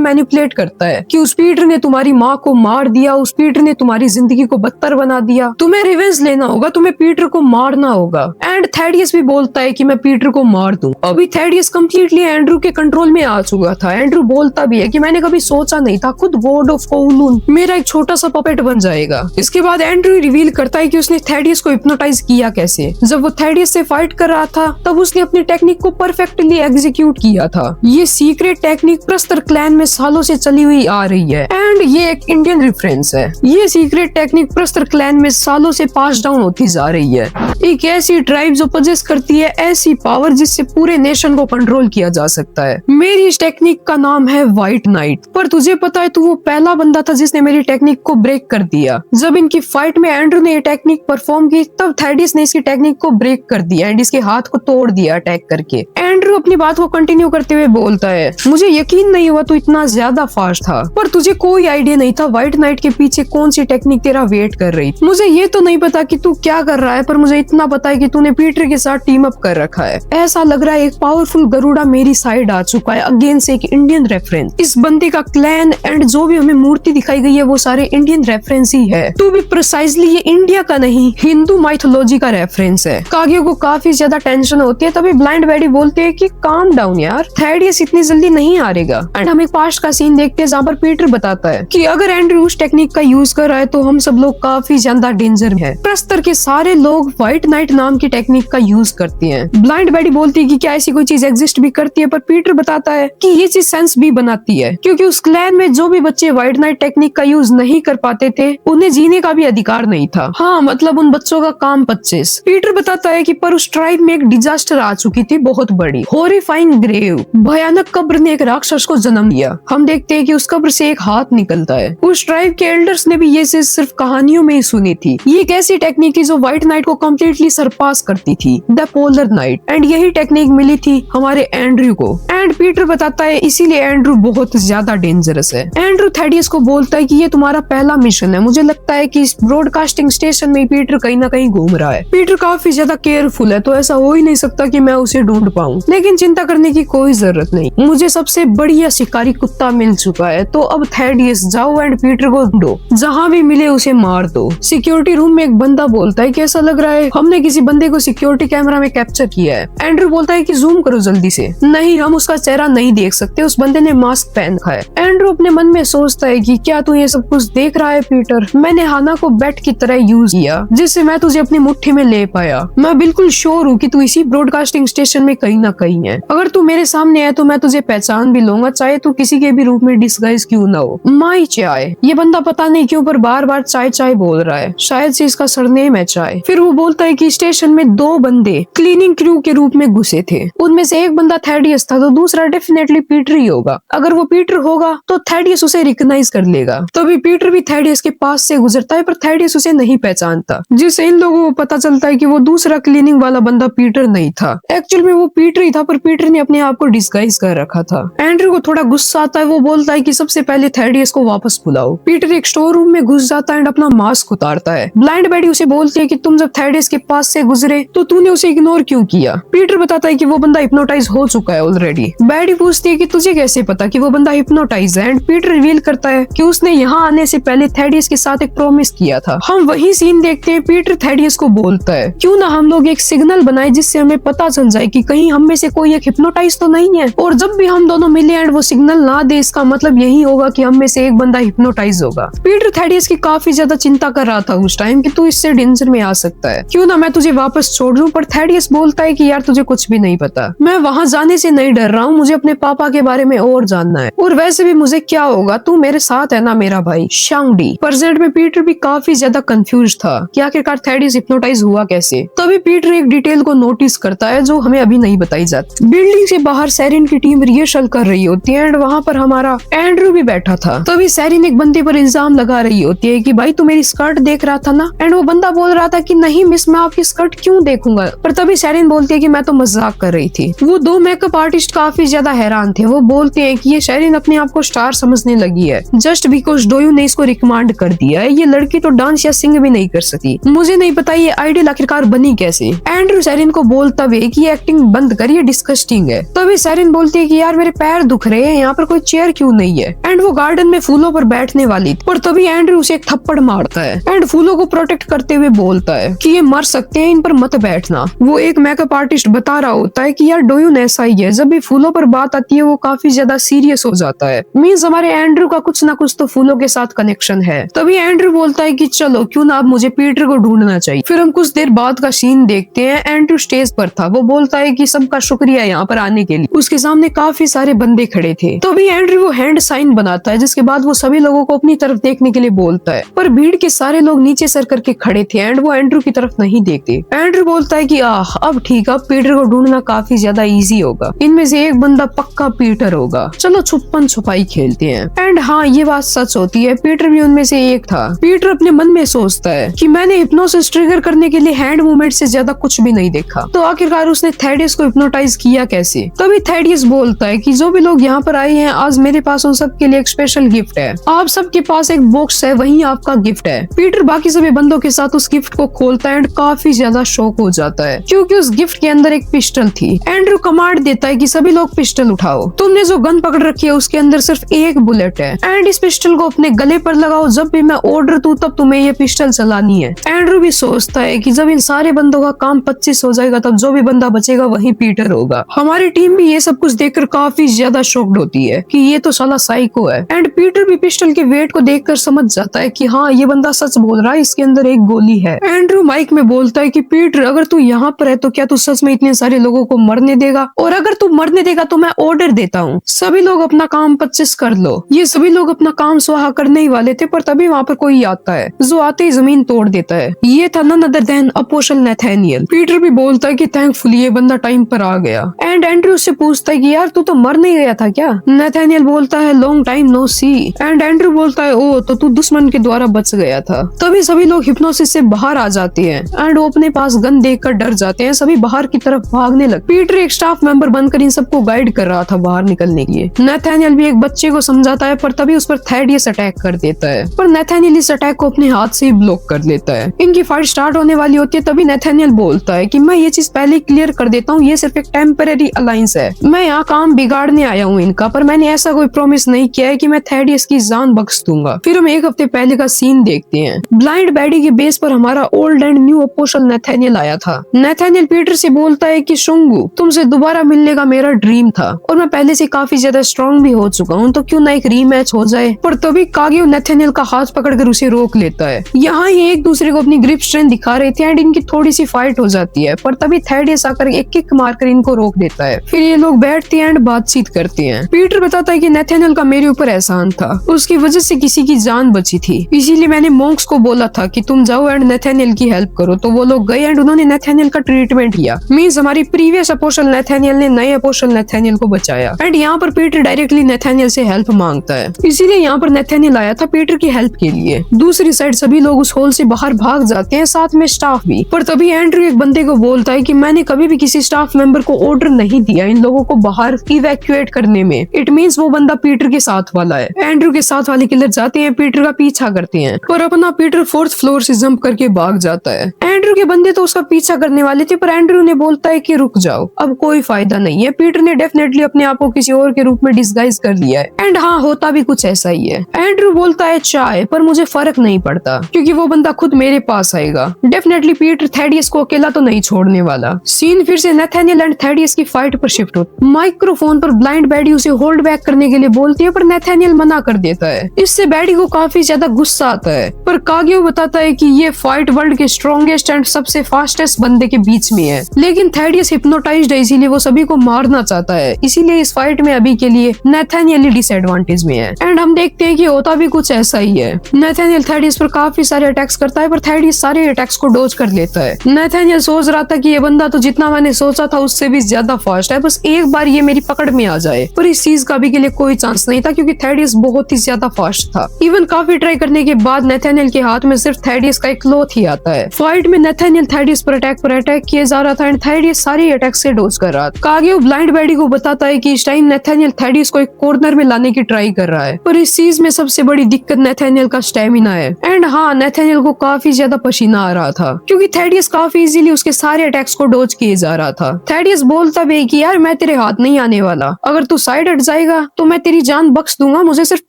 मैनिपुलेट करता है कि उस पीटर ने तुम्हारी माँ को मार दिया, उस पीटर ने तुम्हारी जिंदगी को बदतर बना दिया, तुम्हें रिवेंज लेना होगा, तुम्हें पीटर को मारना होगा। एंड थेडियस भी बोलता है कि मैं पीटर को मार दूं। अभी थेडियस कम्प्लीटली एंड्रू के कंट्रोल में आ चुका था। एंड्रू बोलता भी है कि मैंने कभी सोचा नहीं था खुद वॉर्ड ऑफ कोवलून मेरा एक छोटा सा पपेट बन जाएगा। इसके बाद एंड्रू रिवील करता है कि उसने थेडियस को हिप्नोटाइज किया कैसे। जब वो थेडियस से फाइट कर रहा था तब उसने अपनी टेक्निक को परफेक्टली एग्जीक्यूट किया था। ये सीक्रेट टेक्निक प्रस्तर क्लैन में सालों से चली हुई आ रही है एंड ये एक इंडियन रेफरेंस है। ये सीक्रेट टेक्निक प्रस्तर क्लैन में सालों से पास डाउन होती जा रही है। एक ऐसी ट्राइब जो पजेस करती है ऐसी पावर जिससे पूरे नेशन को कंट्रोल किया जा सकता है। मेरी इस टेक्निक का नाम है व्हाइट नाइट। पर तुझे पता है तू वो पहला बंदा था जिसने मेरी टेक्निक को ब्रेक कर दिया। जब इनकी फाइट में एंड्रू ने ये टेक्निक परफॉर्म की तब थेडियस ने इसकी टेक्निक को ब्रेक कर दिया एंड इसके हाथ को तोड़ दिया अटैक करके। एंड्रू अपनी बात को कंटिन्यू करते हुए बोलता है, मुझे यकीन नहीं हुआ तू इतना ज्यादा फास्ट था, पर तुझे कोई आइडिया नहीं था व्हाइट नाइट के पीछे कौन सी टेक्निक तेरा वेट कर रही। मुझे ये तो नहीं पता कि तू क्या कर रहा है, पर मुझे इतना पता है कि तूने पीटर के साथ टीम अप कर रखा है। ऐसा लग रहा है एक पावरफुल गरुड़ा मेरी साइड आ चुका है। अगेन से एक इंडियन रेफरेंस। इस बंदे का क्लैन एंड जो भी हमें मूर्ति दिखाई गई है वो सारे इंडियन रेफरेंस ही है। तो भी प्रिसाइजली ये इंडिया का नहीं हिंदू माइथोलॉजी का रेफरेंस है। कागियो को काफी ज्यादा टेंशन होती है तभी ब्लाइंड बैडी बोलते हैं कि काम डाउन यार, थेडियस इतनी जल्दी नहीं हारेगा। एंड हम एक पास्ट का सीन देखते हैं जहाँ पर पीटर बताता है कि अगर एंड्रू उस टेक्निक का यूज कर रहा है तो हम सब लोग काफी ज्यादा डेंजर में है। प्रस्तर के सारे लोग व्हाइट नाइट नाम की टेक्निक का यूज करते हैं। ब्लाइंड बैडी बोलती है कि क्या ऐसी कोई चीज एग्जिस्ट भी करती है, पर पीटर बताता है कि ये चीज सेंस भी बनाती है क्योंकि उस क्लैन में जो भी बच्चे व्हाइट नाइट टेक्निक का यूज नहीं कर पाते थे उन्हें जीने का भी अधिकार नहीं था। हाँ, मतलब उन बच्चों का काम 25। पीटर बताता है कि पर उस ट्राइब में एक डिजास्टर आ चुकी थी बहुत बड़ी, हॉरिफाइंग ग्रेव, भयानक कब्र ने एक राक्षस को जन्म दिया। हम देखते हैं कि उस कब्र से एक हाथ निकलता है। उस ट्राइब के एल्डर्स ने भी ये चीज सिर्फ कहानियों में ही सुनी थी। ये एक ऐसी टेक्निक थी जो व्हाइट नाइट को कम्प्लीटली सरपास करती थी, द पोलर नाइट। एंड यही टेक्निक मिली थी हमारे एंड्रू को। एंड पीटर बताता है इसीलिए एंड्रू बहुत ज्यादा डेंजरस है। एंड्रू थेडियस को बोलता है कि ये तुम्हारा पहला मिशन है। मुझे लगता है कि इस ब्रॉडकास्टिंग स्टेशन में पीटर कहीं ना कहीं घूम रहा है। पीटर काफी ज्यादा केयरफुल है तो ऐसा हो ही नहीं सकता कि मैं उसे ढूंढ पाऊं, लेकिन चिंता करने की कोई जरूरत नहीं। मुझे सबसे बढ़िया शिकारी कुत्ता मिल चुका है। तो अब थेडियस जाओ एंड पीटर को ढूंढो, जहाँ भी मिले उसे मार दो। सिक्योरिटी रूम में एक बंदा बोलता है कि ऐसा लग रहा है हमने किसी बंदे को सिक्योरिटी कैमरा में कैप्चर किया है। एंड्रू बोलता है कि जूम करो जल्दी से। नहीं, हम उसका चेहरा नहीं देख सकते, उस बंदे ने मास्क पहन रखा है। एंड्रू अपने मन में सोचता है कि क्या तू ये सब कुछ देख रहा है पीटर? मैंने हाना को बैट की तरह यूज किया जिससे मैं तुझे अपनी मुट्ठी में ले पाया। मैं बिल्कुल श्योर हूँ कि तू इसी ब्रॉडकास्टिंग स्टेशन में कहीं ना कहीं है। अगर तू मेरे सामने है तो मैं तुझे पहचान भी लूंगा, चाहे तू किसी के भी रूप में डिस्गाइज क्यों ना हो। माई चाय। ये बंदा पता नहीं क्यों पर बार बार चाय चाय बोल रहा है, शायद से इसका सरनेम है चाय। फिर वो बोलता है कि स्टेशन में 2 बंदे क्लीनिंग क्रू के रूप में घुसे थे, उनमें से एक बंदा थेडियस था तो दूसरा डेफिनेटली पीटर ही होगा। अगर वो पीटर होगा तो थेडियस उसे रिकॉग्नाइज कर लेगा। तभी पीटर भी थेडियस के पास से गुजरता है पर थेडियस उसे नहीं पहचानता, जिससे इन लोगों को पता चलता है कि वो दूसरा क्लीनिंग वाला बंदा पीटर नहीं था। एक्चुअल में वो पीटर ही था पर पीटर ने अपने आप को डिस्गाइज कर रखा था। एंड्रू को थोड़ा गुस्सा आता है, वो बोलता है कि सबसे पहले थेडियस को वापस बुलाओ। पीटर एक स्टोर रूम में घुस जाता है एंड अपना मास्क उतारता है। ब्लाइंड बैडी उसे बोलती है कि तुम जब थेडियस के पास से गुजरे तो तूने उसे इग्नोर क्यों किया? पीटर बताता है कि वो बंदा हिप्नोटाइज हो चुका है ऑलरेडी। बैडी पूछती है कि तुझे कैसे पता कि वो बंदा हिप्नोटाइज है? एंड पीटर रिवील करता है कि उसने यहाँ आने से पहले थेडियस के साथ एक प्रॉमिस किया था। हम वही सीन देखते हैं। पीटर थेडियस को बोलता है क्यों ना हम लोग एक सिग्नल बनाए जिससे हमें पता चल जाए कि कहीं हम में से कोई एक हिप्नोटाइज तो नहीं है, और जब भी हम दोनों मिले एंड वो सिग्नल ना दे इसका मतलब यही होगा कि हम में से एक बंदा हिप्नोटाइज होगा। पीटर थेडियस की काफी ज्यादा चिंता कर रहा था उस टाइम कि तू इससे डेंजर में आ सकता है, क्यों ना मैं तुझे वापस छोड़ दूं। पर थेडियस बोलता है कि यार तुझे कुछ भी नहीं पता, मैं वहां जाने से नहीं डर रहा हूँ, मुझे अपने पापा के बारे में और जानना है, और वैसे भी मुझे क्या होगा, तू मेरे साथ है ना मेरा भाई शांगडी। प्रेजेंट में पीटर भी काफी ज्यादा कंफ्यूज था कि आखिरकार थेडियस हिप्नोटाइज हुआ कैसे। तभी पीटर एक डिटेल को नोटिस करता है जो हमें अभी नहीं बताई जाती। बिल्डिंग से बाहर सैरिन की टीम रिहर्सल कर रही होती है एंड वहाँ पर हमारा एंड्रू भी बैठा था। तभी सैरिन एक बंदे पर इल्जाम लगा रही होती है कि भाई तू मेरी स्कर्ट देख रहा था ना? एंड वो बंदा बोल रहा था कि नहीं मिस, मैं आपकी स्कर्ट क्यों देखूंगा। पर तभी सैरिन बोलती है कि मैं तो मजाक कर रही थी। वो 2 मेकअप आर्टिस्ट काफी ज्यादा हैरान थे। वो बोलते हैं कि ये सैरिन अपने आप को स्टार समझने लगी है जस्ट बिकॉज डोयू ने इसको रिकमेंड कर दिया है। ये लड़की तो डांस या सिंग भी नहीं कर सकती। मुझे नहीं पता ये आइडियल आखिरकार बनी कैसे। एंड्रू सैरिन को बोलता भी कि ये एक्टिंग बंद कर, ये डिस्गस्टिंग है। तभी सैरिन शाइन बोलती है कि यार मेरे पैर दुख रहे हैं, यहाँ पर कोई चेयर क्यों नहीं है। एंड वो गार्डन में फूलों पर बैठने वाली थी, पर तभी एंड्रयू उसे एक थप्पड़ मारता है एंड फूलों को प्रोटेक्ट करते हुए बोलता है कि ये मर सकते हैं, इन पर मत बैठना। वो एक मेकअप आर्टिस्ट बता रहा होता है कि यार डोयून ऐसा ही है, जब भी फूलों पर बात आती है वो काफी ज्यादा सीरियस हो जाता है। मींस हमारे एंड्रयू का कुछ ना कुछ तो फूलों के साथ कनेक्शन है। तभी एंड्रयू बोलता है कि चलो क्यों ना अब मुझे पीटर को ढूंढना चाहिए। फिर हम कुछ देर बाद का सीन देखते हैं। एंड्रयू स्टेज पर था, वो बोलता है कि सबका शुक्रिया यहाँ पर आने के लिए। उसके सामने काफी सारे बंदे खड़े थे। तभी एंड्रयू वो हैंड साइन बनाता है, जिसके बाद वो सभी लोगों को अपनी तरफ देखने के लिए बोलता है, पर भीड़ के सारे लोग नीचे सर करके खड़े थे एंड वो एंड्रयू की तरफ नहीं देखते। एंड्रयू बोलता है कि अब ठीक है, अब पीटर को ढूंढना काफी ज्यादा इजी होगा, इनमें से एक बंदा पक्का पीटर होगा, चलो छुपन छुपाई खेलते हैं। एंड हाँ, ये बात सच होती है, पीटर भी उनमें से एक था। पीटर अपने मन में सोचता है कि मैंने हिप्नोसिस ट्रिगर करने के लिए हैंड मूवमेंट से ज्यादा कुछ भी नहीं देखा, तो आखिरकार उसने थेडियस को हिप्नोटाइज किया कैसे। तभी थेडियस बोलता है कि जो भी लोग यहाँ पर आए हैं, आज मेरे पास उन सब के लिए एक स्पेशल गिफ्ट है। आप सबके पास एक बॉक्स है, वही आपका गिफ्ट है। पीटर बाकी सभी बंदों के साथ उस गिफ्ट को खोलता है एंड काफी ज्यादा शॉक हो जाता है, क्योंकि उस गिफ्ट के अंदर एक पिस्टल थी। एंड्रयू कमांड देता है कि सभी लोग पिस्टल उठाओ, तुमने जो गन पकड़ रखी है उसके अंदर सिर्फ एक बुलेट है एंड इस पिस्टल को अपने गले पर लगाओ, जब भी मैं ऑर्डर दूं तब तुम्हें ये पिस्टल चलानी है। एंड्रयू भी सोचता है कि जब इन सारे बंदों का काम 25 हो जाएगा, तब जो भी बंदा बचेगा वही पीटर होगा। हमारी टीम भी ये सब कुछ देखकर काफी ज्यादा शॉक्ड होती है कि ये तो साला साइको है। एंड पीटर भी पिस्टल के वेट को देखकर समझ जाता है कि हाँ, ये बंदा सच बोल रहा है, इसके अंदर एक गोली है। एंड्रयू माइक में बोलता है कि पीटर, अगर तू यहाँ पर है तो क्या तू सच में इतने सारे लोगों को मरने देगा, और अगर तू मरने देगा तो मैं ऑर्डर देता हूँ, सभी लोग अपना काम 25 कर लो। ये सभी लोग अपना काम स्वाहा करने ही वाले थे, पर तभी वहाँ पर कोई आता है जो आते ही जमीन तोड़ देता है। ये था none other than apostle Nathaniel. Peter भी बोलता है कि थैंकफुली ये बंदा टाइम पर आ गया। एंड एंड्रयू से पूछता है कि यार तू तो मर नहीं गया था क्या। नथानिएल बोलता है long time no see. And Andrew बोलता है ओ, तो तू दुश्मन के द्वारा बच गया था। तभी सभी लोग हिप्नोसिस से बाहर आ जाते हैं एंड वो अपने पास गन देखकर डर जाते हैं, सभी बाहर की तरफ भागने लगे। पीटर एक स्टाफ मेंबर बनकर इन सबको गाइड कर रहा था बाहर निकलने के लिए। नथानिएल भी एक बच्चे को समझाता है, पर तभी उस पर थेडियस अटैक कर देता है, पर नथानिएल इस अटैक को अपने हाथ से ही ब्लॉक कर लेता है। इनकी फाइट स्टार्ट होने वाली होती है, तभी नथानिएल बोलता है कि मैं ये चीज पहले क्लियर कर देता हूँ, ये सिर्फ एक टेम्परेरी अलायंस है, मैं यहाँ काम बिगाड़ने आया हूँ इनका, पर मैंने ऐसा कोई प्रॉमिस नहीं किया है कि मैं थेडियस की जान बख्श दूंगा। फिर हम एक हफ्ते पहले का सीन देखते हैं। ब्लाइंड बैडी के बेस पर हमारा old and new apostle Nathaniel आया था। नथानिएल पीटर से बोलता है कि शुंगू, तुमसे दोबारा मिलने का मेरा ड्रीम था और मैं पहले से काफी ज्यादा स्ट्रॉन्ग भी हो चुका हूँ, तो क्यों ना एक रीमैच हो जाए। पर तभी कागियो नथानिएल का हाथ पकड़कर उसे रोक लेता है। यहाँ ये एक दूसरे को अपनी ग्रिप स्ट्रेंथ दिखा रहे थे एंड इनकी थोड़ी सी फाइट हो जाती है, पर तभी थेडियस आकर एक किक मारकर इनको रोक देता है। फिर ये लोग बैठते हैं एंड बातचीत करते हैं। पीटर बताता है कि नथानिएल का मेरे ऊपर एहसान था, उसकी वजह से किसी की जान बची थी, इसीलिए मैंने मॉन्क्स को बोला था कि तुम जाओ एंड नथानिएल की हेल्प करो, तो वो लोग गए एंड उन्होंने नथानिएल का ट्रीटमेंट किया। मींस हमारी प्रीवियस अपोस्टल नथानिएल ने नए अपोस्टल नथानिएल को बचाया। एंड यहाँ पर पीटर डायरेक्टली नथानिएल से हेल्प मांगता है, इसीलिए यहाँ पर नथानिएल आया था पीटर की हेल्प के लिए। दूसरी साइड सभी लोग उस होल से बाहर भाग जाते हैं, साथ में स्टाफ भी। पर तभी एंड्रयू एक बंदे को बोलता है कि मैंने कभी भी किसी स्टाफ मेंबर को ऑर्डर नहीं दिया इन लोगों को बाहर इवैक्यूएट करने में। इट मींस वो बंदा पीटर के साथ वाला है। एंड्रयू के साथ वाले किलर जाते हैं, पीटर का पीछा करते हैं, पर अपना पीटर 4th फ्लोर से जंप करके भाग जाता है। एंड्रयू के बंदे तो उसका पीछा करने वाले थे, पर एंड्रयू ने बोलता है कि रुक जाओ, अब कोई फायदा नहीं है, पीटर ने डेफिनेटली अपने आप को किसी और के रूप में डिस्गाइज कर लिया है। एंड हाँ, होता भी कुछ ऐसा ही है। एंड्रयू बोलता है चाय, पर मुझे फर्क नहीं पड़ता क्योंकि वो बंदा खुद मेरे पास आएगा। डेफिनेटली पीटर थेडियस को अकेला तो नहीं छोड़ने वाला। सीन फिर से नथानिएल एंड थेडियस की फाइट पर शिफ्ट होता। माइक्रोफोन पर ब्लाइंड बैडी उसे होल्ड बैक करने के लिए बोलती है, पर नथानिएल मना कर देता है। इससे बैडी को काफी ज्यादा गुस्सा आता है, पर कागियो बताता है कि ये फाइट वर्ल्ड के स्ट्रॉन्गेस्ट एंड सबसे फास्टेस्ट बंदे के बीच में है, लेकिन थेडियस हिप्नोटाइज्ड है, इसीलिए वो सभी को मारना चाहता है, इसीलिए इस फाइट में अभी के लिए नथानिएल ही डिसएडवांटेज में है। एंड हम देखते हैं कि होता भी कुछ ऐसा ही है। नथानिएल थेडियस पर काफी सारे अटैक्स करता है, पर थेडियस सारे अटैक्स को डॉज कर लेता है। नथानिएल सोच रहा था कि ये बंदा तो जितना मैंने सोचा था उससे भी ज्यादा फास्ट है, बस एक बार ये मेरी पकड़ में आ जाए, पर इस चीज का अभी के लिए कोई चांस नहीं था क्योंकि थेडियस बहुत ही ज्यादा फास्ट था। इवन काफी ट्राई करने के बाद नथानिएल के हाथ में सिर्फ थेडियस का एक क्लॉथ ही आता है। फाइट में नथानिएल थेडियस पर अटैक किए जा रहा था एंड थेडियस सारे अटैक से डॉज कर रहा था। कागियो ब्लाइंड बैडी को बताता है कि इस टाइम नथानिएल थेडियस को एक कॉर्नर में लाने की ट्राई कर रहा है, पर इस चीज में सबसे बड़ी दिक्कत नथानिएल का स्टेमिना है। एंड हाँ, नथानिएल को काफी ज्यादा पसीना आ रहा था क्योंकि थेडियस काफी इजीली उसके सारे अटैक्स को डॉज किए जा रहा था। थेडियस बोलता भी कि यार मैं तेरे हाथ नहीं आने वाला, अगर तू साइड हट जाएगा तो मैं तेरी जान बख्श दूंगा, मुझे सिर्फ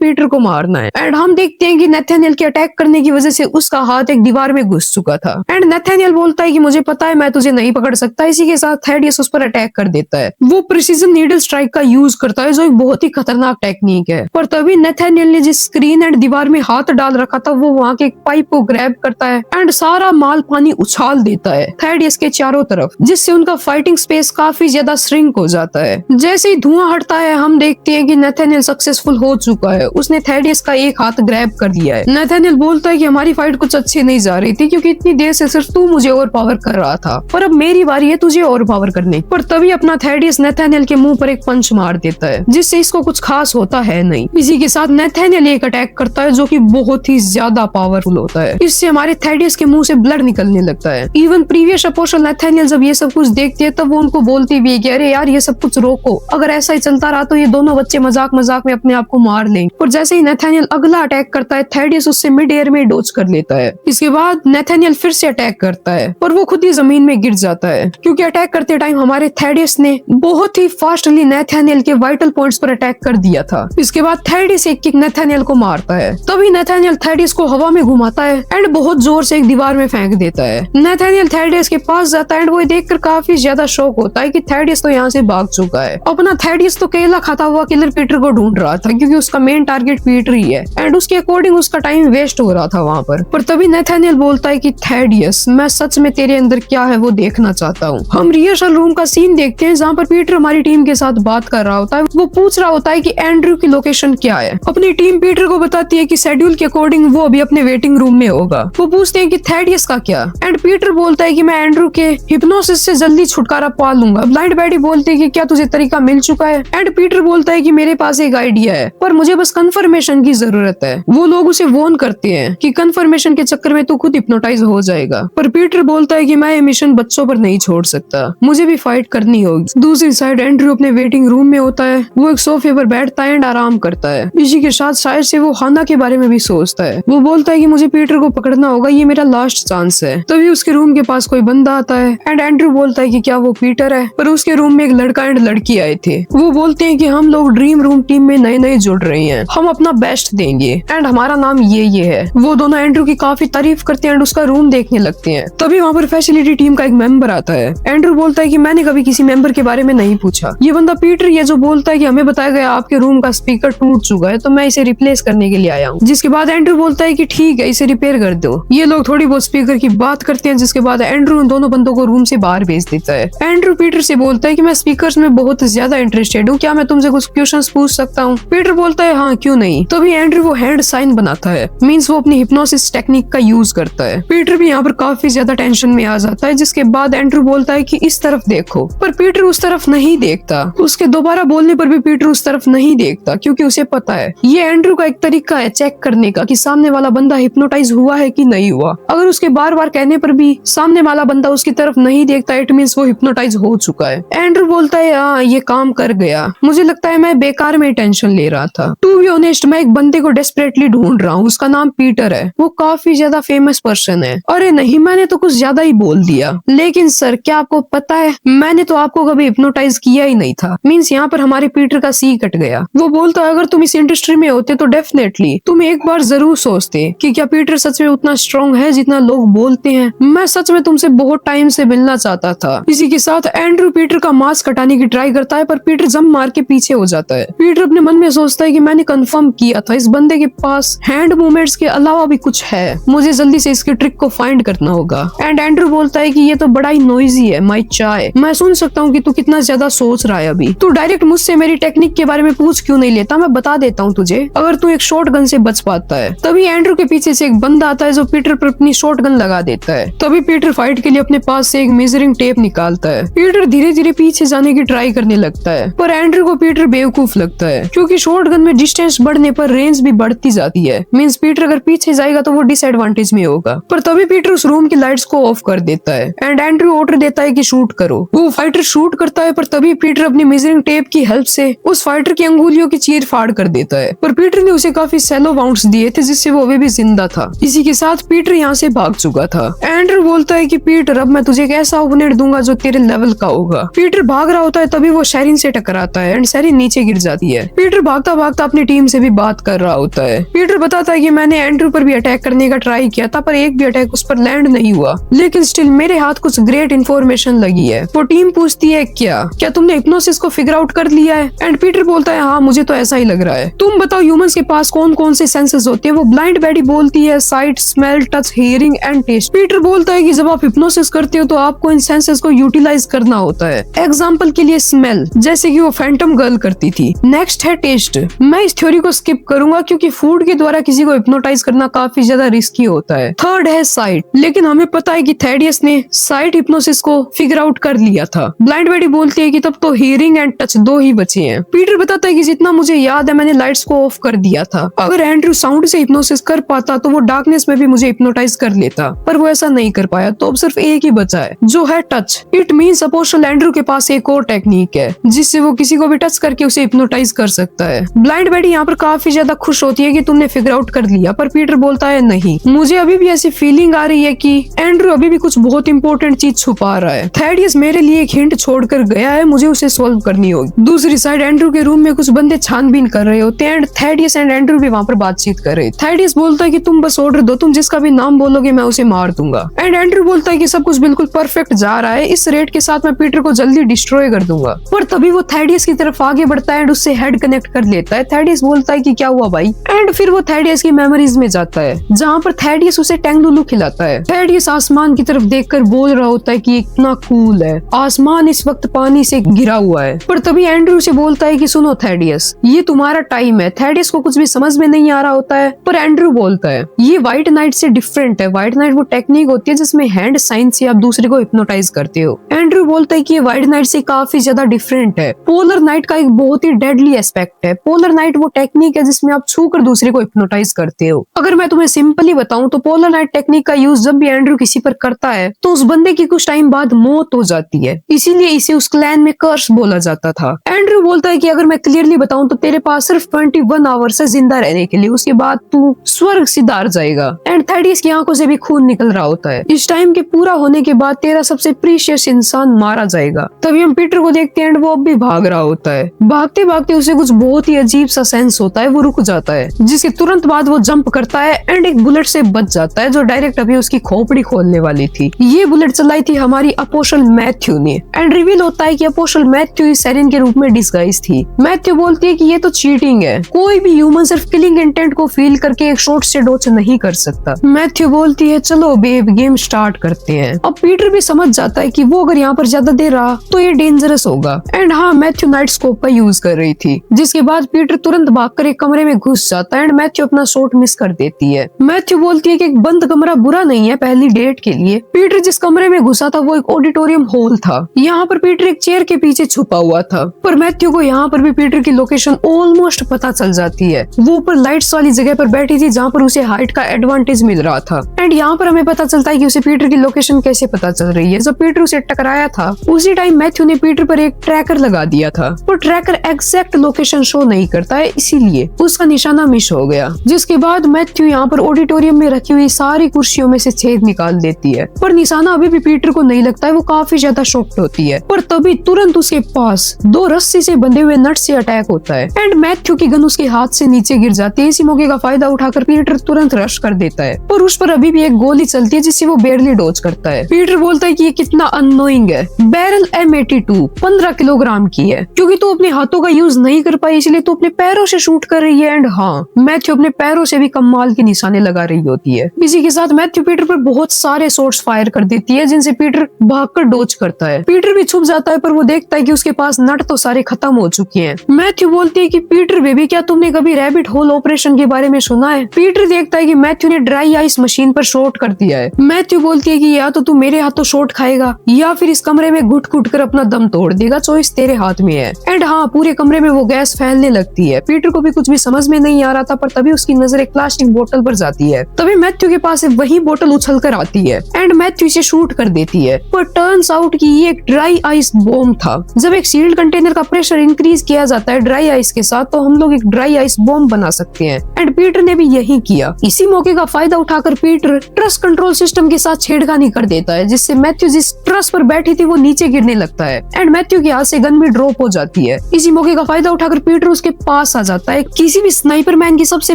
पीटर को मारना है। एंड हम देखते हैं कि नेथानियल के अटैक करने की वजह से उसका हाथ एक दीवार में घुस चुका था। एंड नेथानियल बोलता है कि मुझे पता है मैं तुझे नहीं पकड़ सकता। इसी के साथ थैडियस उस पर अटैक कर देता है। वो प्रिसीजन नीडल स्ट्राइक का यूज करता है जो एक बहुत ही खतरनाक टेक्निक है। पर तभी नेथानियल ने जिस स्क्रीन एंड दीवार में हाथ डाल रखा था वो वहाँ के एक पाइप को ग्रैब करता है एंड सारा माल पानी उछाल देता है थैडियस के चारों तरफ, जिससे उनका फाइटिंग स्पेस काफी ज्यादा श्रिंक हो जाता है। जैसे ही धुआं हटता है हम देखते हैं कि नेथानियल सक्सेसफुल हो चुका है। उसने थैडियस का एक हाथ ग्रैब कर लिया है। नेथानियल बोलता है कि हमारी फाइट कुछ अच्छी नहीं जा रही थी क्योंकि इतनी देर से सिर्फ तू मुझे ओवर पावर कर रहा था और अब मेरी बारी है तुझे ओवर पावर करने। पर तभी अपना थैडियस नेथानियल के मुंह पर एक पंच मार देता है जिससे इसको कुछ खास होता है नहीं। इसी के साथ नेथानियल एक अटैक करता है जो कि बहुत ही ज्यादा पावरफुल होता है। इससे हमारे थैडियस के मुंह से ब्लड निकलने लगता है। इवन प्रीवियस अपोस्टल नेथानियल जब ये सब कुछ देखते हैं तब वो उनको बोलती भी है कि अरे यार ये सब कुछ रोको, अगर ऐसा ही चलता रहा तो ये दोनों बच्चे मजाक मजाक में अपने आप को मार लेंगे। और जैसे ही नेथानियल अगला अटैक करता है थैडियस उससे मिड एयर में डोज कर लेता है। इसके बाद नेथानियल फिर से अटैक करता है पर वो खुद ही जमीन में गिर जाता है क्योंकि अटैक करते टाइम हमारे थैडियस ने बहुत ही फास्टली नेथानियल के वाइटल पॉइंट्स पर अटैक कर दिया था। इसके बाद थैडियस एक किक नेथानियल को मारता है। तभी नेथानियल थैडियस को हवा में घुमाता है एंड बहुत जोर से एक दीवार में फेंक देता है। नेथानियल थैडियस के पास जाता है एंड वो देखकर काफी ज्यादा शॉक होता है कि थैडियस तो यहाँ से भाग चुका है। अपना थैडियस तो केला खाता हुआ किलर पीटर को ढूंढ रहा था क्योंकि उसका मेन टारगेट पीटर ही है एंड उसके अकॉर्डिंग उसका टाइम वेस्ट हो रहा था वहाँ पर तभी नेथानियल बोलता है कि थैडियस मैं सच में तेरे अंदर क्या है वो देखना चाहता हूँ। हम रिहर्सल रूम का सीन देखते हैं जहाँ पर पीटर हमारी टीम के साथ बात कर रहा होता है। वो पूछ रहा होता है कि एंड्रयू की लोकेशन क्या है। अपनी टीम पीटर को बताती है कि शेड्यूल के अकॉर्डिंग वो अभी अपने वेटिंग रूम में होगा। वो पूछते हैं कि थैडियस का क्या एंड पीटर बोलता है कि मैं एंड्रयू के हिप्नोसिस से जल्दी छुटकारा पा लूंगा। ब्लाइंड बैडी बोलती है कि क्या तुझे तरीका मिल चुका है एंड पीटर बोलता है कि मेरे पास एक आइडिया है पर मुझे बस कंफर्मेशन की जरूरत है। वो लोग उसे वॉर्न करते हैं कि कंफर्मेशन के चक्कर में तू खुद हिप्नोटाइज हो जाएगा पर पीटर बोलता है कि मैं ये मिशन बच्चों पर नहीं छोड़ सकता, मुझे भी फाइट करनी होगी। दूसरी साइड एंड्रयू अपने वेटिंग रूम में होता है। वो एक सोफे पर बैठता है एंड आराम करता है। इसी के साथ शायद से वो हाना के बारे में भी सोचता है। वो बोलता है कि मुझे पीटर को पकड़ना होगा, ये मेरा लास्ट चांस है। तभी उसके रूम के पास कोई बंदा आता है एंड एंड्रयू बोलता है कि क्या वो पीटर है, पर उसके रूम में एक लड़का एंड लड़की आए थे। वो बोलते हैं कि हम लोग ड्रीम रूम टीम में नए नए जुड़ रहे हैं, हम अपना बेस्ट देंगे एंड हमारा नाम ये है। वो दोनों एंड्रयू की काफी तारीफ करते हैं एंड उसका रूम देखने लगते हैं। तभी वहाँ पर फैसिलिटी टीम का एक मेंबर आता है। एंड्रयू बोलता है कि मैंने कभी किसी मेंबर के बारे में नहीं पूछा। ये बंदा पीटर ये जो बोलता है कि हमें बताया गया आपके रूम का स्पीकर टूट चुका है तो मैं इसे रिप्लेस करने के लिए आया हूँ। जिसके बाद एंड्रयू बोलता है कि ठीक है इसे रिपेयर कर दो। ये लोग थोड़ी बहुत स्पीकर की बात करते हैं जिसके बाद एंड्रयू उन दोनों बंदों को रूम से बाहर भेज देता है। एंड्रयू पीटर से बोलता है कि मैं स्पीकर्स में बहुत ज्यादा इंटरेस्टेड हूँ, क्या मैं तुमसे कुछ क्वेश्चंस पूछ सकता हूँ। पीटर बोलता है हाँ क्यों नहीं। तभी एंड्रयू वो हैंड साइन बनाता है, मींस वो अपनी हिप्नोसिस टेक्निक का यूज करता है। पीटर भी यहाँ पर काफी ज्यादा टेंशन में आ जाता है। जिसके बाद एंड्रयू बोलता है कि इस तरफ देखो, पर पीटर उस तरफ नहीं देखता। उसके दोबारा बोलने पर भी पीटर उस तरफ नहीं देखता क्योंकि उसे पता है ये एंड्रयू का एक तरीका है चेक करने का कि सामने वाला बंदा हिप्नोटाइज हुआ है कि नहीं हुआ। अगर उसके बार बार कहने पर भी सामने वाला बंदा उसकी तरफ नहीं देखता इट मींस वो हिप्नोटाइज हो चुका है। एंड्रयू बोलता है हाँ ये काम कर गया, मुझे लगता है मैं बेकार में टेंशन ले रहा था। टू बी ऑनेस्ट मैं एक बंदे को डेस्परेटली ढूंढ रहा हूँ, उसका नाम पीटर है, वो काफी ज्यादा फेमस पर्सन है। अरे नहीं मैंने तो कुछ ज्यादा ही बोल दिया। लेकिन सर क्या आपको पता है मैंने तो आपको कभी हिप्नोटाइज किया ही नहीं था। मींस यहाँ पर हमारे पीटर का सी कट गया। वो बोलता है अगर तुम इस इंडस्ट्री में होते तो डेफिनेटली तुम एक बार जरूर सोचते कि क्या पीटर सच में उतना स्ट्रॉन्ग है जितना लोग बोलते हैं। मैं सच में तुमसे बहुत टाइम से मिलना चाहता था। इसी के साथ एंड्रयू पीटर का मास्क हटाने की ट्राई करता है पर पीटर जंप मार के पीछे हो जाता है। पीटर अपने मन में सोचता है कि मैंने कंफर्म किया था इस बंदे के पास हैंड मूवमेंट्स के अलावा भी कुछ है, मुझे जल्दी से इसके ट्रिक को फाइंड करना होगा। एंड एंड्रयू बोलता है कि ये तो बड़ा ही नॉइजी है माय चाय, मैं सुन सकता हूँ कि तू कितना ज्यादा सोच रहा है। अभी तू डायरेक्ट मुझसे मेरी टेक्निक के बारे में पूछ क्यों नहीं लेता, मैं बता देता हूँ तुझे अगर तू एक शॉर्ट गन से बच पाता है। तभी एंड्रयू के पीछे से एक बंदा आता है जो पीटर पर अपनी शॉर्ट गन लगा देता है। तभी पीटर फाइट के लिए अपने पास से एक मेजरिंग टेप निकालता है। पीटर धीरे धीरे पीछे जाने की ट्राई करने लगता है पर एंड्रयू को पीटर बेवकूफ लगता है क्योंकि शॉर्ट गन में डिस्टेंस बढ़ने पर रेंज भी बढ़ती जाती है। मींस पीटर अगर पीछे जाएगा तो वो डिसएडवांटेज में होगा। पर तभी पीटर उस रूम की लाइट्स को ऑफ कर देता है एंड एंड्रयू ऑर्डर देता है कि शूट करो। वो फाइटर शूट करता है पर तभी पीटर अपनी मेजरिंग टेप की हेल्प से उस फाइटर की अंगुलियों की चीर फाड़ कर देता है। पर पीटर ने उसे काफी सैलो वाउंड्स दिए थे जिससे वो अभी भी जिंदा था। इसी के साथ पीटर यहाँ से भाग चुका था। एंड्रयू बोलता है कि पीटर अब मैं तुझे एक ऐसा ओपोनेंट दूंगा जो तेरे लेवल का होगा। पीटर भाग रहा होता है तभी वो शेरिन से टकराता है एंड शेरिन नीचे गिर जाती है। पीटर भागता भागता अपनी टीम से भी बात कर रहा होता है। पीटर बताता है कि मैंने एंड्रू पर भी अटैक करने का ट्राई किया था पर एक भी अटैक उस पर लैंड नहीं हुआ, लेकिन स्टिल मेरे हाथ कुछ ग्रेट इन्फॉर्मेशन लगी है। वो टीम पूछती है क्या तुमने हिप्नोसिस को फिगर आउट कर लिया है? एंड पीटर बोलता है हाँ मुझे तो ऐसा ही लग रहा है। तुम बताओ ह्यूमंस के पास कौन कौन से सेंसेस होते हैं? वो ब्लाइंड बेडी बोलती है sight, smell, touch, hearing and taste. Peter बोलता है कि जब आप हिप्नोसिस करते हो तो आपको इन सेंसेस को यूटिलाइज करना होता है। एग्जाम्पल के लिए स्मेल, जैसे कि वो फैंटम गर्ल करती थी। नेक्स्ट है टेस्ट। मैं इस थ्योरी को स्किप करूंगा क्योंकि फूड के द्वारा किसी को हिप्नोटाइज करना काफी ज्यादा रिस्की होता है। थर्ड है साइट, लेकिन हमें पता है कि थैडियस ने साइट हिप्नोसिस को फिगर आउट कर लिया था। ब्लाइंड बेडी बोलती है कि तब तो हियरिंग एंड टच दो ही बचे हैं। पीटर बताता है कि जितना मुझे याद है मैंने लाइट्स को ऑफ कर दिया था। अगर एंड्रू साउंड से हिप्नोसिस कर पाता तो वो डार्कनेस में भी मुझे हिप्नोटाइज कर लेता, पर वो ऐसा नहीं कर पाया, तो अब सिर्फ एक ही बचा है जो है touch. It means apostle Andrew के पास एक और टेक्निक है जिससे वो किसी को भी टच करके उसे हिप्नोटाइज कर सकता है। ब्लाइंड बेडी यहाँ पर काफी ज्यादा खुश होती है कि तुमने फिगर आउट कर लिया, पर पीटर बोलता है नहीं, मुझे अभी भी ऐसी फीलिंग आ रही है कि एंड्रू अभी भी कुछ बहुत इंपॉर्टेंट चीज छुपा रहा है। थैडियस मेरे लिए एक हिंट छोड़कर गया है, मुझे उसे सॉल्व करनी होगी। दूसरी साइड एंड्रू के रूम में कुछ बंदे छानबीन कर रहे होते हैं एंड थैडियस एंड एंड्रू भी वहाँ पर बातचीत कर रहे। थैडियस बोलता है कि तुम बस ऑर्डर दो, तुम जिसका भी नाम बोलोगे मैं उसे मार दूंगा। एंड एंड्रू बोलता है कि सब कुछ बिल्कुल परफेक्ट जा रहा है, इस रेट के साथ मैं पीटर को जल्दी डिस्ट्रॉय कर दूंगा। पर तभी वो थैडियस की तरफ आगे बढ़ता है एंड उससे हेड कनेक्ट कर लेता है। थैडियस बोलता है कि क्या हुआ भाई? एंड फिर वो थैडियस की मेमोरीज में जाता है जहाँ पर थैडियस उसे टेंगलुलू खिलाता है। थैडियस आसमान की तरफ देखकर बोल रहा होता है कि इतना कूल है, आसमान इस वक्त पानी से घिरा हुआ है। पर तभी एंड्रू से बोलता है कि सुनो थैडियस, ये तुम्हारा टाइम है। थैडियस को कुछ भी समझ में नहीं आ रहा होता है, पर एंड्रू बोलता है ये व्हाइट नाइट से डिफरेंट है। व्हाइट नाइट वो टेक्निक होती है जिसमें हैंड साइन से आप दूसरे को हिप्नोटाइज करते हो। एंड्रू बोलता है कि ये व्हाइट नाइट से काफी ज्यादा डिफरेंट है। पोलर नाइट का एक बहुत ही डेडली एस्पेक्ट है। पोलर नाइट वो टेक्निक है जिसमें आप छू कर दूसरे को हिप्नोटाइज करते हो। अगर मैं तुम्हें सिंपली बताऊं तो पोलर नाइट टेक्निक का यूज जब भी एंड्रू किसी पर करता है तो उस बंदे की कुछ टाइम बाद मौत हो जाती है, इसीलिए इसे उस क्लैन में कर्स बोला जाता था। एंड्रू बोलता है कि अगर मैं क्लियरली बताऊं तो तेरे पास सिर्फ 21 आवर्स है जिंदा रहने के लिए, उसके बाद तू स्वर्ग सिधार जाएगा। एंड थैडियस की आंखों से भी खून निकल रहा होता है। इस टाइम के पूरा होने के बाद तेरा सबसे प्रीशियस इंसान मारा जाएगा। तभी हम पीटर को देखते हैं एंड वो अब भी भाग रहा होता है। भागते भागते उसे कुछ बहुत ही अजीब सा सेंस होता है, वो रुक जाता है, जिसके तुरंत बाद वो जंप करता है एंड एक बुलेट से बच जाता है जो डायरेक्ट अभी उसकी खोपड़ी खोलने वाली थी। ये बुलेट चलाई थी हमारी अपोस्टल मैथ्यू ने एंड रिवील होता है कि अपोस्टल मैथ्यू इस शेरिन के रूप में डिस्गाइज थी। मैथ्यू बोलती है कि ये तो चीटिंग है, कोई भी ह्यूमन सिर्फ किलिंग इंटेंट को फील करके एक शॉट से डॉच नहीं कर सकता। मैथ्यू बोलती है चलो बेब गेम स्टार्ट करते हैं। अब पीटर भी समझ जाता है कि वो अगर यहाँ पर ज्यादा देर रहा तो ये डेंजरस होगा। एंड हाँ, मैथ्यू नाइट स्कोप का यूज कर रही थी, जिसके बाद पीटर तुरंत भागकर एक कमरे में घुस जाता है एंड मैथ्यू अपना शॉट मिस कर देती है। मैथ्यू बोलती है कि एक बंद कमरा बुरा नहीं है पहली डेट के लिए। पीटर जिस कमरे में घुसा था वो एक ऑडिटोरियम हॉल था। यहाँ पर पीटर एक चेयर के पीछे छुपा हुआ था, पर मैथ्यू को यहाँ पर भी पीटर की लोकेशन ऑलमोस्ट पता चल जाती है। वो ऊपर लाइट्स वाली जगह पर बैठी थी जहाँ पर उसे हाइट का एडवांटेज मिल रहा था। एंड यहाँ पर हमें पता चलता है कि उसे पीटर की लोकेशन कैसे पता चल रही है। जब पीटर उसे टकराया था उसी टाइम मैथ्यू ने पीटर पर एक ट्रैकर लगा दिया था। वो ट्रैकर एग्जैक्ट लोकेशन शो नहीं करता है, इसीलिए उसका निशाना मिस हो गया। जिसके बाद मैथ्यू यहाँ पर ऑडिटोरियम में रखी हुई सारी कुर्सियों में से छेद निकाल देती है, पर निशाना अभी भी पीटर को नहीं लगता है। वो काफी ज्यादा शॉक्ड होती है, पर तभी तुरंत उसके पास 2 रस्सी से बंधे हुए नट से अटैक होता है एंड मैथ्यू की गन उसके हाथ से नीचे गिर जाती है। इसी मौके का फायदा उठाकर पीटर तुरंत रश कर देता है, पर उस पर अभी भी एक गोली चलती है जिससे वो बेरली डॉज करता है। पीटर बोलता है कि ये कितना अननोइंग है। बैरल M82 15 किलोग्राम की है, क्योंकि तू अपने हाथों का यूज नहीं कर पाई इसलिए तू अपने पैरों से शूट कर रही है। एंड हाँ, मैथ्यू अपने पैरों से भी कमाल के निशाने लगा रही होती है। इसी के साथ मैथ्यू पीटर पर बहुत सारे शॉट्स फायर कर देती है जिनसे पीटर भागकर डॉज करता है। पीटर भी छुप जाता है, पर वो देखता है कि उसके पास नट तो सारे खत्म हो चुके हैं। मैथ्यू बोलती है कि पीटर बेबी, क्या तुमने कभी रैबिट होल ऑपरेशन के बारे में सुना है? पीटर देखता है कि मैथ्यू ने ड्राई आइस मशीन पर शॉट कर दिया है। मैथ्यू बोलती है कि या तो तू मेरे हाथों शॉट खाएगा या फिर इस कमरे में घुट घुट कर अपना दम तोड़ देगा, चॉइस तेरे हाथ में है। एंड हाँ, पूरे कमरे में वो गैस फैलने लगती है। पीटर को भी कुछ भी समझ में नहीं आ रहा था, पर तभी उसकी नजर एक प्लास्टिक बोतल पर जाती है। तभी मैथ्यू के पास वही बोतल उछल कर आती है एंड मैथ्यू इसे शूट कर देती है, पर टर्न्स आउट कि ये एक ड्राई आइस बॉम्ब था। जब एक सील्ड कंटेनर का प्रेशर इंक्रीज किया जाता है ड्राई आइस के साथ तो हम लोग एक ड्राई आइस बॉम्ब बना सकते हैं। एंड पीटर ने भी यही किया। इसी मौके का फायदा उठाकर पीटर ट्रस कंट्रोल सिस्टम के साथ छेड़खानी कर देता है, जिससे मैथ्यू जिस ट्रस पर बैठी थी वो नीचे गिरने लगता है एंड मैथ्यू के हाथ से गन भी ड्रॉप हो जाती है। इसी मौके का फायदा उठाकर पीटर उसके पास आ जाता है। किसी भी स्नाइपर मैन की सबसे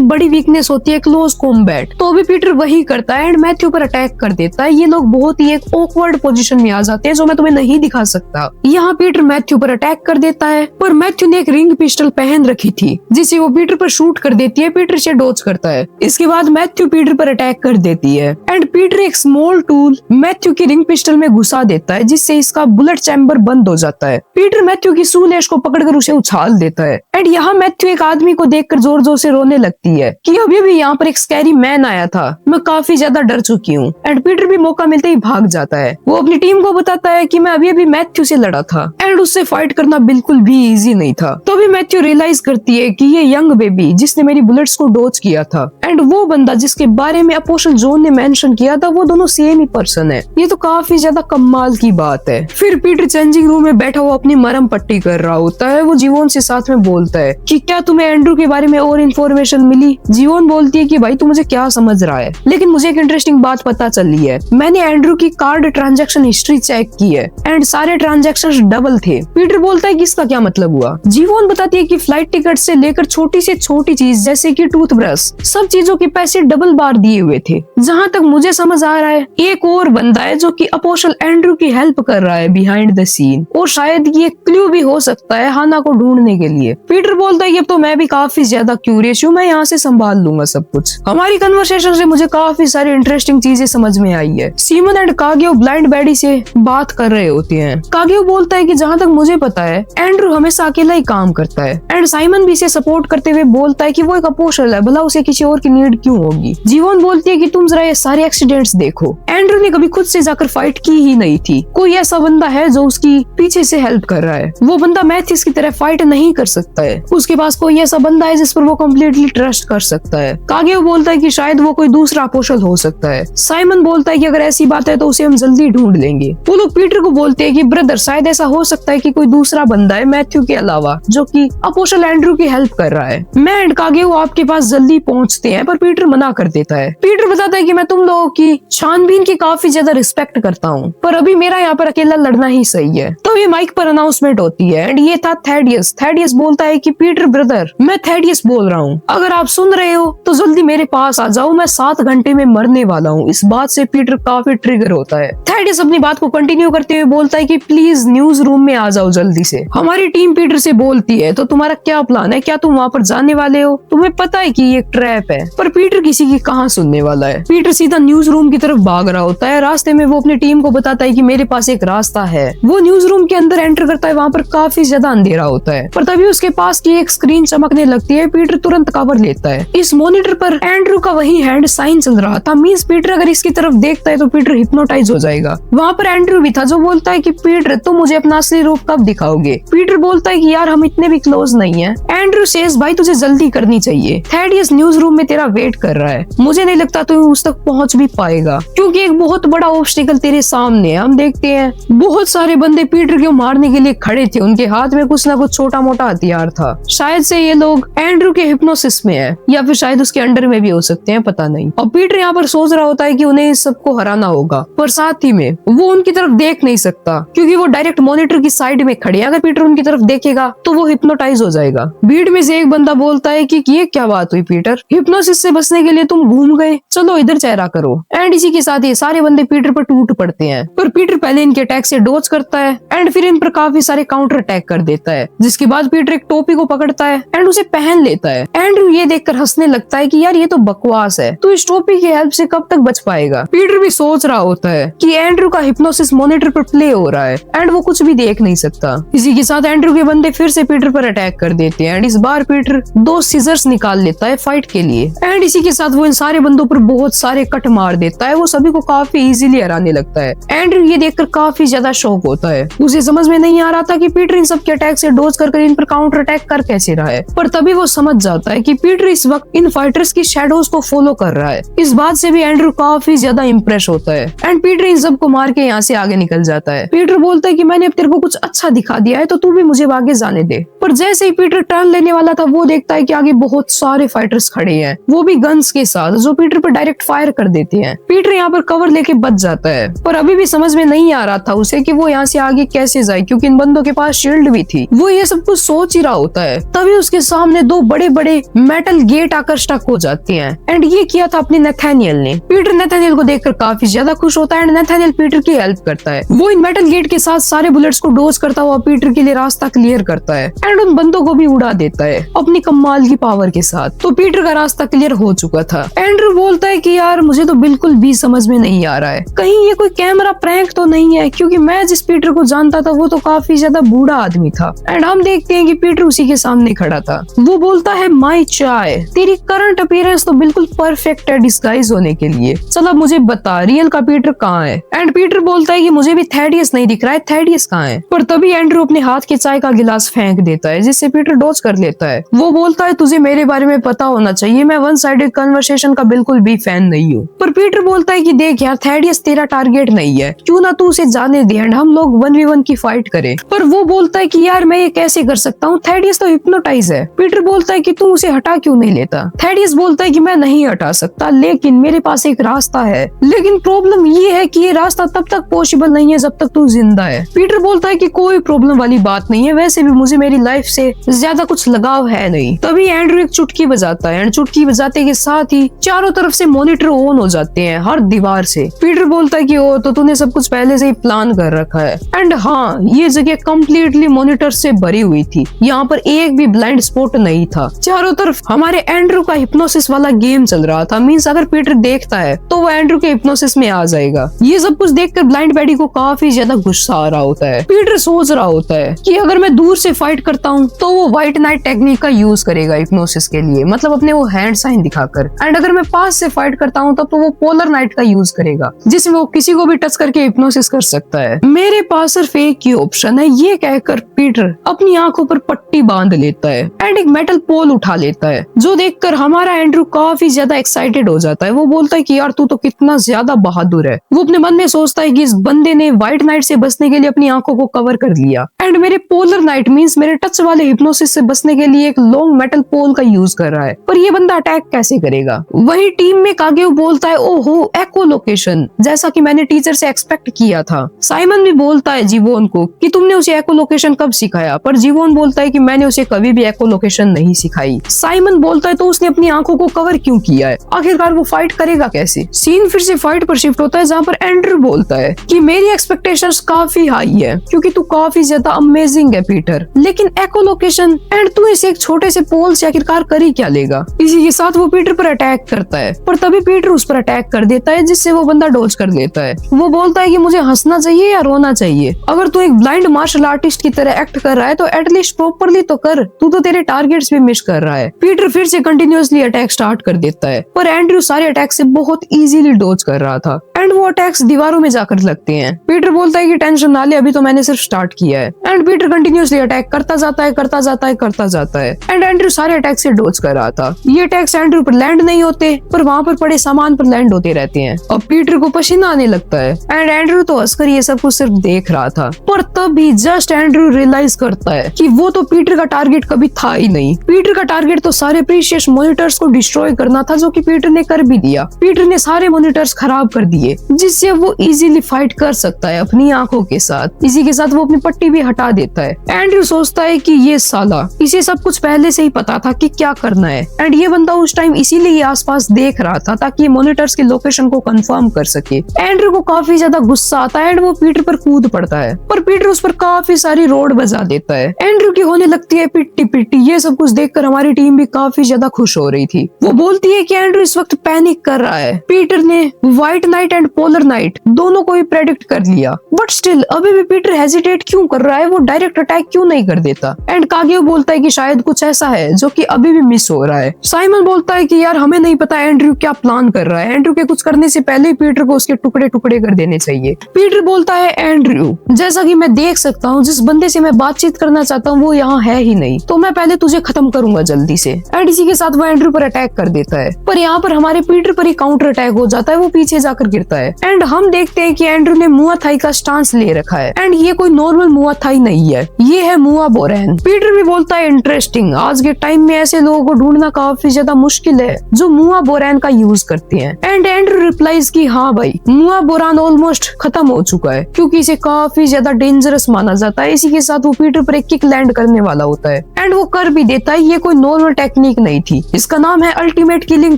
बड़ी वीकनेस होती है क्लोज कॉम्बैट, तो अभी पीटर वही करता है एंड मैथ्यू पर अटैक कर देता है। ये लोग बहुत ही एक ऑकवर्ड पोजीशन में आ जाते हैं जो मैं तुम्हें नहीं दिखा सकता। यहाँ पीटर मैथ्यू पर अटैक कर देता है, पर मैथ्यू ने एक रिंग पिस्टल पहन रखी थी जिसे वो पीटर पर शूट कर देती है। पीटर से डॉज करता है। इसके बाद मैथ्यू पीटर पर अटैक कर देती है एंड पीटर एक स्मॉल टूल मैथ्यू की रिंग पिस्टल में घुसा देता है जिससे इसका बुलेट चैम्बर बंद हो जाता है। पीटर मैथ्यू की सूलेश को पकड़कर उसे उछाल देता है एंड यहाँ मैथ्यू एक आदमी को देखकर जोर जोर से रोने लगती है कि अभी भी यहाँ पर एक स्कैरी मैन आया था, मैं काफी ज्यादा डर चुकी हूँ। एंड पीटर भी मौका मिलते ही भाग जाता है। वो अपनी टीम को बताता है कि मैं अभी मैथ्यू से लड़ा था एंड उससे फाइट करना बिल्कुल भी इजी नहीं था। तो अभी मैथ्यू रियलाइज करती है कि ये यंग बेबी जिसने मेरी बुलेट्स को डॉज किया था एंड वो बंदा जिसके बारे में अपोस्टल जॉन ने मेंशन किया था, वो दोनों सेम ही पर्सन है। ये तो काफी ज्यादा कमाल की बात है। फिर पीटर चेंजिंग रूम में बैठा हुआ अपनी मरहम पट्टी कर रहा होता है। वो जीवोन से साथ में बोलता है कि क्या तुम्हें एंड्रू के बारे में और इन्फॉर्मेशन मिली? जीवोन बोलती है कि भाई तू मुझे क्या समझ रहा है, लेकिन मुझे एक इंटरेस्टिंग बात पता चली है। मैंने एंड्रू की कार्ड ट्रांजैक्शन हिस्ट्री चेक की है एंड सारे ट्रांजैक्शंस डबल थे। पीटर बोलता है कि इसका क्या मतलब हुआ? जीवोन बताती है कि फ्लाइट टिकट से लेकर छोटी से छोटी चीज जैसे कि टूथब्रश, सब चीजों के पैसे डबल बार दिए हुए थे। जहाँ तक मुझे समझ आ रहा है एक और बंदा है जो कि अपोस्टल एंड्रू की हेल्प कर रहा है बिहाइंड द सीन, और शायद ये क्लू भी हो सकता है हाना को ढूंढने के लिए। पीटर बोलता है कि अब तो मैं भी काफी ज्यादा क्यूरियस हूँ, मैं यहाँ से संभाल लूंगा सब कुछ। हमारी कन्वर्सेशन से मुझे काफी सारी इंटरेस्टिंग चीजें समझ में आई है। सीमन एंड कागेओ ब्लाइंड बैडी से बात कर रहे होते हैं। कागेओ बोलता है कि जहाँ तक मुझे पता है एंड्रू हमेशा अकेला ही काम करता है एंड साइमन भी इसे सपोर्ट करते हुए बोलता है कि वो एक अपोस्टल है, भला उसे किसी और की नीड क्यों होगी। जीवन बोलती है कि तुम जरा ये सारे एक्सीडेंट्स देखो, एंड्रू ने कभी खुद से जाकर फाइट की ही नहीं थी। कोई ऐसा बंदा है जो उसकी पीछे से हेल्प कर रहा है। वो बंदा मैथ्यूस की तरह फाइट नहीं कर सकता है। उसके पास कोई ऐसा बंदा है जिस पर वो कम्प्लीटली ट्रस्ट कर सकता है। कागेओ बोलता है कि शायद वो कोई दूसरा अपोस्टल हो सकता है। साइमन बोलता है कि अगर ऐसी बात है तो उसे हम जल्दी ढूंढ लेंगे। वो लोग पीटर को बोलते हैं कि ब्रदर शायद ऐसा हो सकता है कि कोई दूसरा बंदा है मैथ्यू के अलावा जो कि अपोस्टल एंड्रू की हेल्प कर रहा है। मैं एंड कागेओ आपके पास जल्दी पहुंचते हैं, पर पीटर मना कर देता है। पीटर बताता है कि मैं तुम लोगों की छानबीन की काफी ज्यादा रिस्पेक्ट करता हूँ, पर अभी मेरा यहाँ पर अकेला लड़ना ही सही है। तो ये माइक पर अनाउंसमेंट होती है एंड ये था थैडियस। थैडियस बोलता है कि पीटर ब्रदर, मैं थैडियस बोल रहा हूँ, अगर आप सुन रहे हो तो जल्दी मेरे पास आ जाओ, मैं 7 घंटे में मरने वाला हूँ। इस बात से पीटर काफी ट्रिगर होता है। थैडियस अपनी बात को कंटिन्यू करते हुए बोलता है कि प्लीज न्यूज रूम में आ जाओ जल्दी से। हमारी टीम पीटर से बोलती है तो तुम्हारा क्या प्लान है, क्या तुम वहाँ पर जाने वाले हो? तुम्हें पता है कि ये ट्रैप है। पर पीटर किसी की कहाँ सुनने वाला है। पीटर सीधा न्यूज रूम की तरफ भाग रहा होता है। रास्ते में वो अपनी टीम को बताता है कि मेरे पास एक रास्ता है। वो न्यूज रूम के अंदर एंटर करता है। वहाँ पर काफी ज्यादा अंधेरा होता है, पर तभी उसके पास की एक स्क्रीन चमकने लगती है। पीटर तुरंत कवर लेता है। इस मॉनिटर पर एंड्रू का वही हैंड साइन चल रहा था। मींस पीटर अगर इसकी तरफ देखता है तो पीटर हिप्नोटाइज हो जाएगा। वहाँ पर एंड्रू भी था जो बोलता है कि पीटर तुम मुझे अपना असली रूप कब दिखाओगे? पीटर बोलता है कि यार हम इतने भी क्लोज नहीं है। एंड्रू सेज भाई तुझे जल्दी करनी चाहिए, थैडियस न्यूज रूम में तेरा वेट कर रहा है। मुझे नहीं लगता तू उस तक पहुंच भी पाएगा क्योंकि एक बहुत बड़ा ऑब्स्टिकल तेरे सामने है। हम देखते हैं बहुत सारे बंदे पीटर को मारने के लिए खड़े थे। उनके हाथ में कुछ ना कुछ छोटा मोटा हथियार था। शायद से ये लोग एंड्रू के हिप्नोसिस में है या फिर शायद उसके अंडर में भी हो सकते हैं, पता नहीं। और पीटर यहाँ पर सोच रहा होता है कि उन्हें इस सबको हराना होगा, पर साथ ही में वो उनकी तरफ देख नहीं सकता क्योंकि वो डायरेक्ट मॉनिटर की साइड में खड़े हैं। अगर पीटर उनकी तरफ देखेगा तो वो हिप्नोटाइज हो जाएगा। भीड़ में से एक बंदा बोलता है कि ये क्या बात हुई पीटर, हिप्नोसिस से बचने के लिए तुम घूम गए, चलो इधर चेहरा करो। एंड इसी के साथ ये सारे बंदे पीटर पर टूट पड़ते हैं, पर पीटर पहले इनके अटैक से डॉज करता है एंड फिर इन पर काफी सारे काउंटर अटैक कर देता है। जिसके बाद पीटर एक टोपी को पकड़ता है एंड उसे पहन लेता है। एंड्रू ये देखकर हंसने लगता है कि यार ये तो बकवास है, तू इस टोपी की हेल्प से कब तक बच पाएगा। पीटर भी सोच रहा होता है कि एंड्रू का हिप्नोसिस मॉनिटर पर प्ले हो रहा है एंड वो कुछ भी देख नहीं सकता। इसी के साथ एंड्रू के बंदे फिर से पीटर पर अटैक कर देते हैं एंड इस बार पीटर 2 सीजर्स निकाल लेता है फाइट के लिए। एंड इसी के साथ वो इन सारे बंदों पर बहुत सारे कट मार देता है। वो सभी को काफी इजीली हराने लगता है। एंड्रू ये देखकर काफी ज्यादा शॉक होता है। उसे समझ में नहीं आ रहा था कि पीटर इन सब के अटैक से डॉज कर इन पर काउंटर अटैक कर कैसे रहा है, पर तभी वो समझ जाता है कि पीटर इस वक्त इन फाइटर्स की शैडोज को फॉलो कर रहा है। इस बात से भी एंड्रू काफी ज्यादा इम्प्रेस होता है एंड पीटर इन सब को मार के यहाँ से आगे निकल जाता है। पीटर बोलता है कि मैंने अब तेरे को कुछ अच्छा दिखा दिया है तो तू भी मुझे आगे जाने दे। पर जैसे ही पीटर टर्न लेने वाला था वो देखता है कि आगे बहुत सारे फाइटर्स खड़े हैं। वो भी भी गन्स के साथ जो पीटर पर डायरेक्ट फायर कर देते हैं। पीटर यहाँ पर कवर लेके बच जाता है, पर अभी भी समझ में नहीं आ रहा था उसे कि वो यहाँ से आगे कैसे जाए, क्योंकि इन बंदों के पास शील्ड भी थी। वो ये सब कुछ सोच ही रहा होता है, तभी उसके सामने दो बड़े बड़े मेटल गेट आकर स्टक हो जाते हैं। एंड ये किया था अपने नेथानियल ने। पीटर नेथानियल को देखकर काफी ज्यादा खुश होता है एंड नेथानियल पीटर की हेल्प करता है। वो इन मेटल गेट के साथ सारे बुलेट्स को डोज करता हुआ पीटर के लिए रास्ता क्लियर करता है एंड उन बंदों को भी उड़ा देता है अपनी कमाल की पावर के साथ। तो पीटर का रास्ता क्लियर हो चुका था। एंड्रू बोलता है कि यार मुझे तो बिल्कुल भी समझ में नहीं आ रहा है, कहीं ये कोई कैमरा प्रैंक तो नहीं है, क्योंकि मैं जिस पीटर को जानता था वो तो काफी ज्यादा बूढ़ा आदमी था। एंड हम देखते हैं कि पीटर उसी के सामने खड़ा था। वो बोलता है माई चाय, तेरी करंट अपीयरेंस तो बिल्कुल परफेक्ट है डिस्गाइज होने के लिए। चल अब मुझे बता रियल का पीटर कहाँ है। एंड पीटर बोलता है कि मुझे भी थैडियस नहीं दिख रहा है, थैडियस कहाँ है। पर तभी एंड्रू अपने हाथ के चाय का गिलास फेंक देता है, जिससे पीटर डॉज कर लेता है। वो बोलता है तुझे मेरे बारे में पता होना चाहिए, मैं वन साइडेड कन्वर्सेशन का बिल्कुल भी फैन नहीं हूँ। पर पीटर बोलता है कि देख यार, थैडियस तेरा टारगेट नहीं है, क्यों ना तू उसे जाने दे एंड हम लोग 1v1 की फाइट करें। पर वो बोलता है कि यार मैं ये कैसे कर सकता हूँ, थैडियस तो हिप्नोटाइज है। पीटर बोलता है कि तू उसे हटा क्यों नहीं लेता। थैडियस बोलता है कि मैं नहीं हटा सकता, लेकिन मेरे पास एक रास्ता है, लेकिन प्रॉब्लम ये है कि ये रास्ता तब तक पॉसिबल नहीं है जब तक तू जिंदा है। पीटर बोलता है कि कोई प्रॉब्लम वाली बात नहीं है, वैसे भी मुझे मेरी लाइफ से ज्यादा कुछ लगाव है नहीं। तभी एंड्रू एक चुटकी बजाता है एंड चुटकी बजाते के साथ ही चारों तरफ से मॉनिटर ऑन हो जाते हैं हर दीवार से। पीटर बोलता है कि ओ तो तूने सब कुछ पहले से ही प्लान कर रखा है। एंड हाँ, ये जगह कम्प्लीटली मॉनिटर से भरी हुई थी, यहाँ पर एक भी ब्लाइंड स्पॉट नहीं था। चारों तरफ हमारे एंड्रू का हिप्नोसिस वाला गेम चल रहा था। मींस अगर पीटर देखता है तो वो एंड्रू के हिप्नोसिस में आ जाएगा। ये सब कुछ देखकर ब्लाइंड बैडी को काफी ज्यादा गुस्सा आ रहा होता है। पीटर सोच रहा होता है कि अगर मैं दूर से फाइट करता हूँ तो वो व्हाइट नाइट टेक्निक का यूज करेगा हिप्नोसिस के लिए, मतलब अपने वो हैंड साइन दिखाकर। एंड अगर मैं पास से फाइट करता हूँ तब तो वो पोलर नाइट का यूज करेगा, जिसमें वो किसी को भी टच करके हिप्नोसिस कर सकता है। मेरे पास सिर्फ एक ही ऑप्शन है, ये कहकर पीटर अपनी आंखों पर पट्टी बांध लेता है एंड एक मेटल पोल उठा लेता है, जो देखकर हमारा एंड्रू काफी ज्यादा एक्साइटेड हो जाता है। वो बोलता है कि यार तू तो कितना ज्यादा बहादुर है। वो अपने मन में सोचता है कि इस बंदे ने व्हाइट नाइट से बचने के लिए अपनी आंखों को कवर कर लिया एंड मेरे पोलर नाइट मींस मेरे टच वाले हिप्नोसिस से बचने के लिए एक लॉन्ग मेटल पोल का यूज कर रहा है। पर ये बंदा अटैक कैसे करेगा। वही टीम में कागेओ बोलता है ओहो एको लोकेशन, जैसा कि मैंने टीचर से एक्सपेक्ट किया था। साइमन भी बोलता है जीवोन को कि तुमने उसे एको लोकेशन कब सिखाया, पर जीवोन बोलता है कि मैंने उसे कभी भी एको लोकेशन नहीं सिखाई। साइमन बोलता है तो उसने अपनी आंखों को कवर क्यों किया है, आखिरकार वो फाइट करेगा कैसे। सीन फिर से फाइट पर शिफ्ट होता है, जहाँ पर एंड्रू बोलता है कि मेरी एक्सपेक्टेशंस काफी हाई है, क्योंकि तू काफी ज्यादा अमेजिंग है पीटर, लेकिन एको लोकेशन एंड तू इसे एक छोटे से पोल से आखिरकार कर ही क्या लेगा। इसी के साथ वो पीटर पर अटैक करता है, पर तभी पीटर उस पर अटैक कर देता है, जिससे वो बंदा डॉज कर देता है। वो बोलता है कि मुझे हंसना चाहिए या रोना चाहिए, अगर तू एक ब्लाइंड मार्शल आर्टिस्ट की तरह एक्ट कर रहा है तो एटलीस्ट प्रॉपरली तो कर, तू तो तेरे टारगेट्स भी मिस कर रहा है। पीटर फिर से कंटिन्यूअसली अटैक स्टार्ट कर देता है, पर एंड्रू सारे अटैक से बहुत इजीली डॉज कर रहा था एंड वो अटैक्स दीवारों में जाकर लगते हैं। पीटर बोलता है कि टेंशन ना ले, अभी तो मैंने सिर्फ स्टार्ट किया है। एंड पीटर कंटिन्यूअसली अटैक करता जाता है एंड एंड्रू सारे अटैक से डॉज कर रहा था। ये अटैक्स एंड्रू पर लैंड नहीं होते, पर वहाँ पर पड़े सामान पर लैंड होते रहते हैं। अब पीटर को पसीना आने लगता है एंड एंड्रू तो हंसकर ये सब कुछ सिर्फ देख रहा था। पर तभी जस्ट एंड्रू रियलाइज करता है कि वो तो पीटर का टारगेट कभी था ही नहीं। पीटर का टारगेट तो सारे प्रीशियस मॉनिटर्स को डिस्ट्रॉय करना था, जो कि पीटर ने कर भी दिया। पीटर ने सारे मॉनिटर्स खराब कर दिए, जिससे वो इजीली फाइट कर सकता है अपनी आंखों के साथ। इसी के साथ वो अपनी पट्टी भी हटा देता है। एंड्रू सोचता है कि ये साला, इसे सब कुछ पहले से ही पता था कि क्या करना है एंड ये बंदा उस टाइम इसीलिए ये आसपास देख रहा था ताकि मॉनिटर्स की लोकेशन को कंफर्म कर सके। एंड्रू को काफी ज्यादा गुस्सा आता है एंड वो पीटर पर कूद पड़ता है, पर पीटर उस पर काफी सारी रोड बजा देता है। एंड्रू की होने लगती है पिट्टी पिट्टी। ये सब कुछ देखकर हमारी टीम भी काफी ज्यादा खुश हो रही थी। वो बोलती है कि एंड्रू इस वक्त पैनिक कर रहा है। पीटर ने white night and polar night दोनों को ही प्रेडिक्ट कर लिया, बट स्टिल अभी भी पीटर हेजिटेट क्यों कर रहा है, वो डायरेक्ट अटैक क्यों नहीं कर देता। एंड कागेओ बोलता है कि शायद कुछ ऐसा है जो कि अभी भी मिस हो रहा है। साइमन बोलता है कि यार हमें नहीं पता एंड्रू क्या प्लान कर रहा है, एंड्रू के कुछ करने से पहले ही पीटर को उसके टुकड़े टुकड़े कर देने चाहिए। पीटर बोलता है एंड्रू, जैसा कि मैं देख सकता हूँ जिस बंदे से मैं बातचीत करना चाहता हूँ वो यहाँ है ही नहीं, तो मैं पहले तुझे खत्म करूंगा जल्दी से। एंड इसी के साथ वो एंड्रू पर अटैक कर देता है, पर यहाँ पर हमारे पीटर पर ही काउंटर अटैक हो जाता है। वो पीछे जाकर गिरता होता है। एंड हम देखते हैं कि एंड्रू ने मुआ थाई का स्टांस ले रखा है एंड ये कोई नॉर्मल मुआ थाई नहीं है, ये है मुआ बोरैन। पीटर भी बोलता है इंटरेस्टिंग, आज के टाइम में ऐसे लोगों को ढूंढना काफी ज्यादा मुश्किल है जो मुआ बोरैन का यूज करते हैं। एंड एंड्रू रिप्लाइज की हाँ भाई, मुआ बोरान ऑलमोस्ट खत्म हो चुका है क्योंकि इसे काफी ज्यादा डेंजरस माना जाता है। इसी के साथ वो पीटर पर एक किक लैंड करने वाला होता है एंड वो कर भी देता है। ये कोई नॉर्मल टेक्निक नहीं थी, इसका नाम है ultimate killing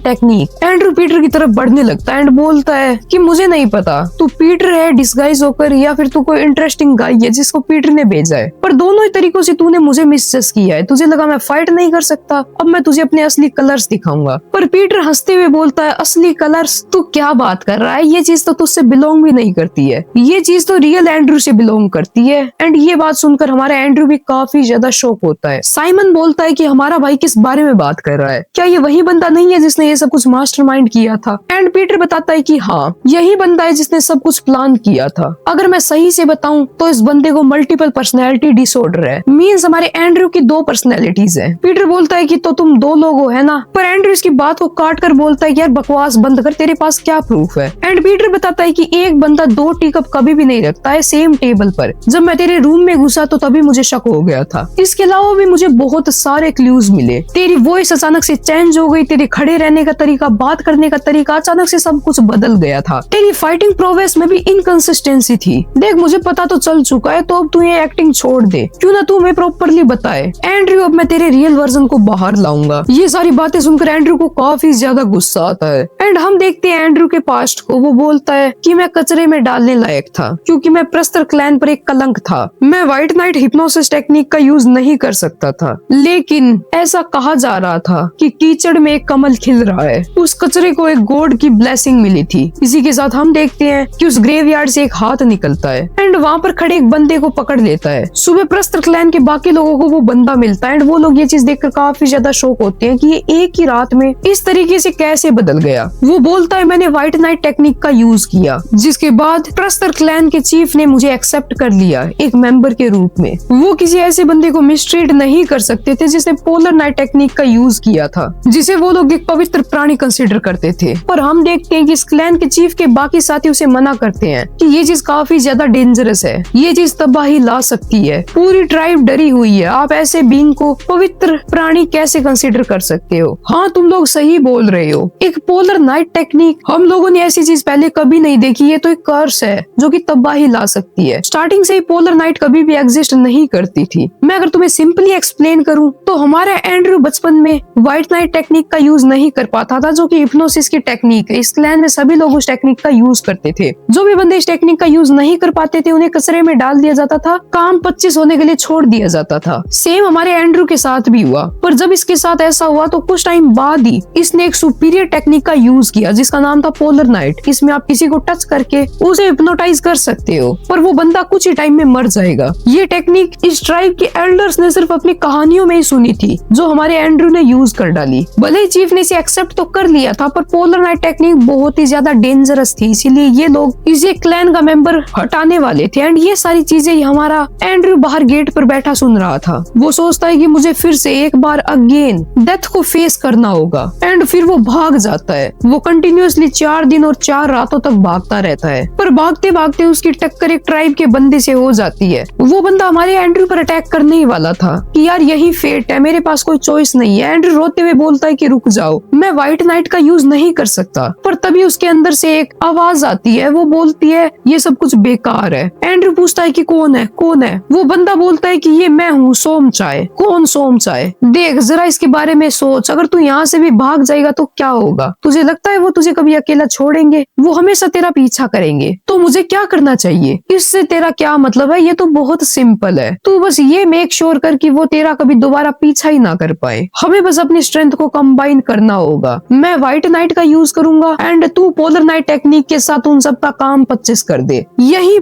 technique. Andrew Peter की तरफ बढ़ने लगता है एंड बोलता है कि मुझे नहीं पता तू पीटर है डिस्गाइज होकर या फिर तू कोई इंटरेस्टिंग गाय है जिसको पीटर ने भेजा है, पर दोनों ही तरीकों से तूने मुझे मिसजज किया है। तुझे लगा मैं फाइट नहीं कर सकता, अब मैं तुझे अपने असली कलर्स दिखाऊंगा। पर पीटर हंसते हुए बोलता है असली कलर्स? तू क्या बात कर रहा है, ये चीज तो तुझसे बिलोंग भी नहीं करती है, ये चीज तो रियल एंड्रू से बिलोंग करती है। एंड ये बात सुनकर हमारा एंड्रू भी काफी ज्यादा शॉक होता है। साइमन बोलता है कि हमारा भाई किस बारे में बात कर रहा है, क्या ये वही बंदा नहीं है जिसने ये सब कुछ मास्टरमाइंड किया था? एंड पीटर बताता है कि हाँ, यही बंदा है जिसने सब कुछ प्लान किया था। अगर मैं सही से बताऊं तो इस बंदे को मल्टीपल पर्सनैलिटी डिसऑर्डर है, मींस हमारे एंड्रू की 2 पर्सनैलिटीज है। पीटर बोलता है कि तो तुम 2 लोग हो है ना, पर एंड्रू इसकी बात को काट कर बोलता है कि यार बकवास बंद कर, तेरे पास क्या प्रूफ है? एंड पीटर बताता है कि एक बंदा 2 टी कप कभी भी नहीं रखता है सेम टेबल पर। जब मैं तेरे रूम में घुसा तो तभी मुझे शक हो गया था। इसके अलावा भी मुझे बहुत सारे क्लूज मिले। तेरी वॉइस अचानक से चेंज हो गई, तेरे खड़े रहने का तरीका, बात करने का तरीका, अचानक से सब कुछ बदल गया था। तेरी फाइटिंग प्रोग्रेस में भी इनकंसिस्टेंसी थी। देख मुझे पता तो चल चुका है, तो अब तू ये एक्टिंग छोड़ दे, क्यों ना तू हमें प्रॉपर्ली बताए एंड्रू, अब मैं तेरे रियल वर्जन को बाहर लाऊंगा। ये सारी बातें सुनकर एंड्रू को काफी ज्यादा गुस्सा आता है एंड हम देखते हैं एंड्रू के पास्ट को। वो बोलता है कि मैं कचरे में डालने लायक था क्योंकि मैं प्रस्तर क्लैन पर एक कलंक था। मैं व्हाइट नाइट हिप्नोसिस टेक्निक का यूज नहीं कर सकता था, लेकिन ऐसा कहा जा रहा था कि कीचड़ में एक कमल खिल रहा है। उस कचरे को एक गॉड की ब्लेसिंग मिली थी। इसी के साथ हम देखते हैं कि उस ग्रेवयार्ड से एक हाथ निकलता है एंड वहाँ पर खड़े एक बंदे को पकड़ लेता है। सुबह प्रस्तर क्लैन के बाकी लोगों को वो बंदा मिलता है एंड वो लोग ये चीज देखकर काफी ज्यादा शॉक होते हैं कि ये एक ही रात में इस तरीके से कैसे बदल गया। वो बोलता है मैंने व्हाइट नाइट टेक्निक का यूज किया, जिसके बाद प्रस्तर क्लैन के चीफ ने मुझे एक्सेप्ट कर लिया एक मेंबर के रूप में। वो किसी ऐसे बंदे को मिसट्रीट नहीं कर सकते थे जिसने पोलर नाइट टेक्निक का यूज किया था, जिसे वो लोग एक पवित्र प्राणी कंसिडर करते थे। पर हम देखते हैं कि इस क्लैन के चीफ के बाकी साथी उसे मना करते हैं कि ये चीज काफी ज्यादा डेंजरस है, ये चीज तबाही ला सकती है, पूरी ट्राइब डरी हुई है, आप ऐसे बीइंग को पवित्र प्राणी कैसे कंसिडर कर सकते हो? हाँ तुम लोग सही बोल रहे हो, एक पोलर नाइट टेक्निक, हम लोगों ने ऐसी चीज पहले कभी नहीं देखी, ये तो एक कर्स है जो कि तबाही ला सकती है। स्टार्टिंग से ही पोलर नाइट कभी भी एग्जिस्ट नहीं करती थी। मैं अगर तुम्हें सिंपली एक्सप्लेन करूं तो हमारा एंड्रू बचपन में व्हाइट नाइट टेक्निक का यूज नहीं कर पाता था, जो कि हिप्नोसिस की टेक्निक है। इस क्लैन में सभी लोग उस टेक्निक का यूज करते थे। जो भी बंदे इस टेक्निक का यूज नहीं कर पाते थे उन्हें कचरे में डाल दिया जाता था, काम 25 होने के लिए छोड़ दिया जाता था। सेम हमारे एंड्रू के साथ भी हुआ, पर जब इसके साथ ऐसा हुआ तो कुछ टाइम बाद ही इसने एक सुपीरियर टेक्निक का यूज किया जिसका नाम था पोलर नाइट। इसमें आप किसी को टच करके उसे हिप्नोटाइज कर सकते हो, पर वो बंदा कुछ ही टाइम में मर जाएगा। ये टेक्निक इस ट्राइब के एल्डर्स ने सिर्फ अपनी कहानियों में ही सुनी थी, जो हमारे एंड्रू ने यूज कर डाली। भले ही चीफ ने इसे एक्सेप्ट तो कर लिया था, पर पोलर नाइट टेक्निक बहुत ही ज्यादा डेंजरस थी, इसीलिए ये लोग इसे क्लैन का मेंबर हटाने वाले थे। एंड ये सारी चीजें हमारा एंड्रू बाहर गेट पर बैठा सुन रहा था। वो सोचता है कि मुझे फिर से एक बार अगेन डेथ को फेस करना होगा, एंड फिर वो भाग जाता है। वो कंटिन्यूअसली 4 दिन और 4 रातों तक भागता रहता है, पर भागते भागते उसकी टक्कर एक ट्राइब के बंदे से हो जाती है। वो बंदा हमारे एंड्रू पर अटैक करने ही वाला था कि यार यही फेट है, मेरे पास कोई चॉइस नहीं है। एंड्रू रोते हुए बोलता है कि रुक जाओ, मैं व्हाइट नाइट का यूज नहीं कर सकता। पर तभी उसके अंदर से एक आवाज आती है, वो बोलती है ये सब कुछ बेकार है। एंड्रू पूछता है कि कौन है कौन है? वो बंदा बोलता है कि ये मैं हूँ, सोमचाय। कौन सोमचाय? देख जरा इसके बारे में सोच, अगर तू यहाँ से भी भाग जाएगा तो क्या होगा? तुझे लगता है वो तुझे कभी अकेला छोड़ेंगे? वो हमेशा तेरा पीछा करेंगे। तो मुझे क्या करना चाहिए? इससे तेरा क्या मतलब है? ये तो बहुत सिंपल है, तू बस ये मेक श्योर कर कि वो तेरा कभी दोबारा पीछा ही ना कर पाए। हमें बस अपनी स्ट्रेंथ को कंबाइन करना होगा। मैं व्हाइट नाइट का यूज करूंगा एंड तू पोलर नाइट टेक्निक के साथ उन सबका काम 25 कर दे। यहीं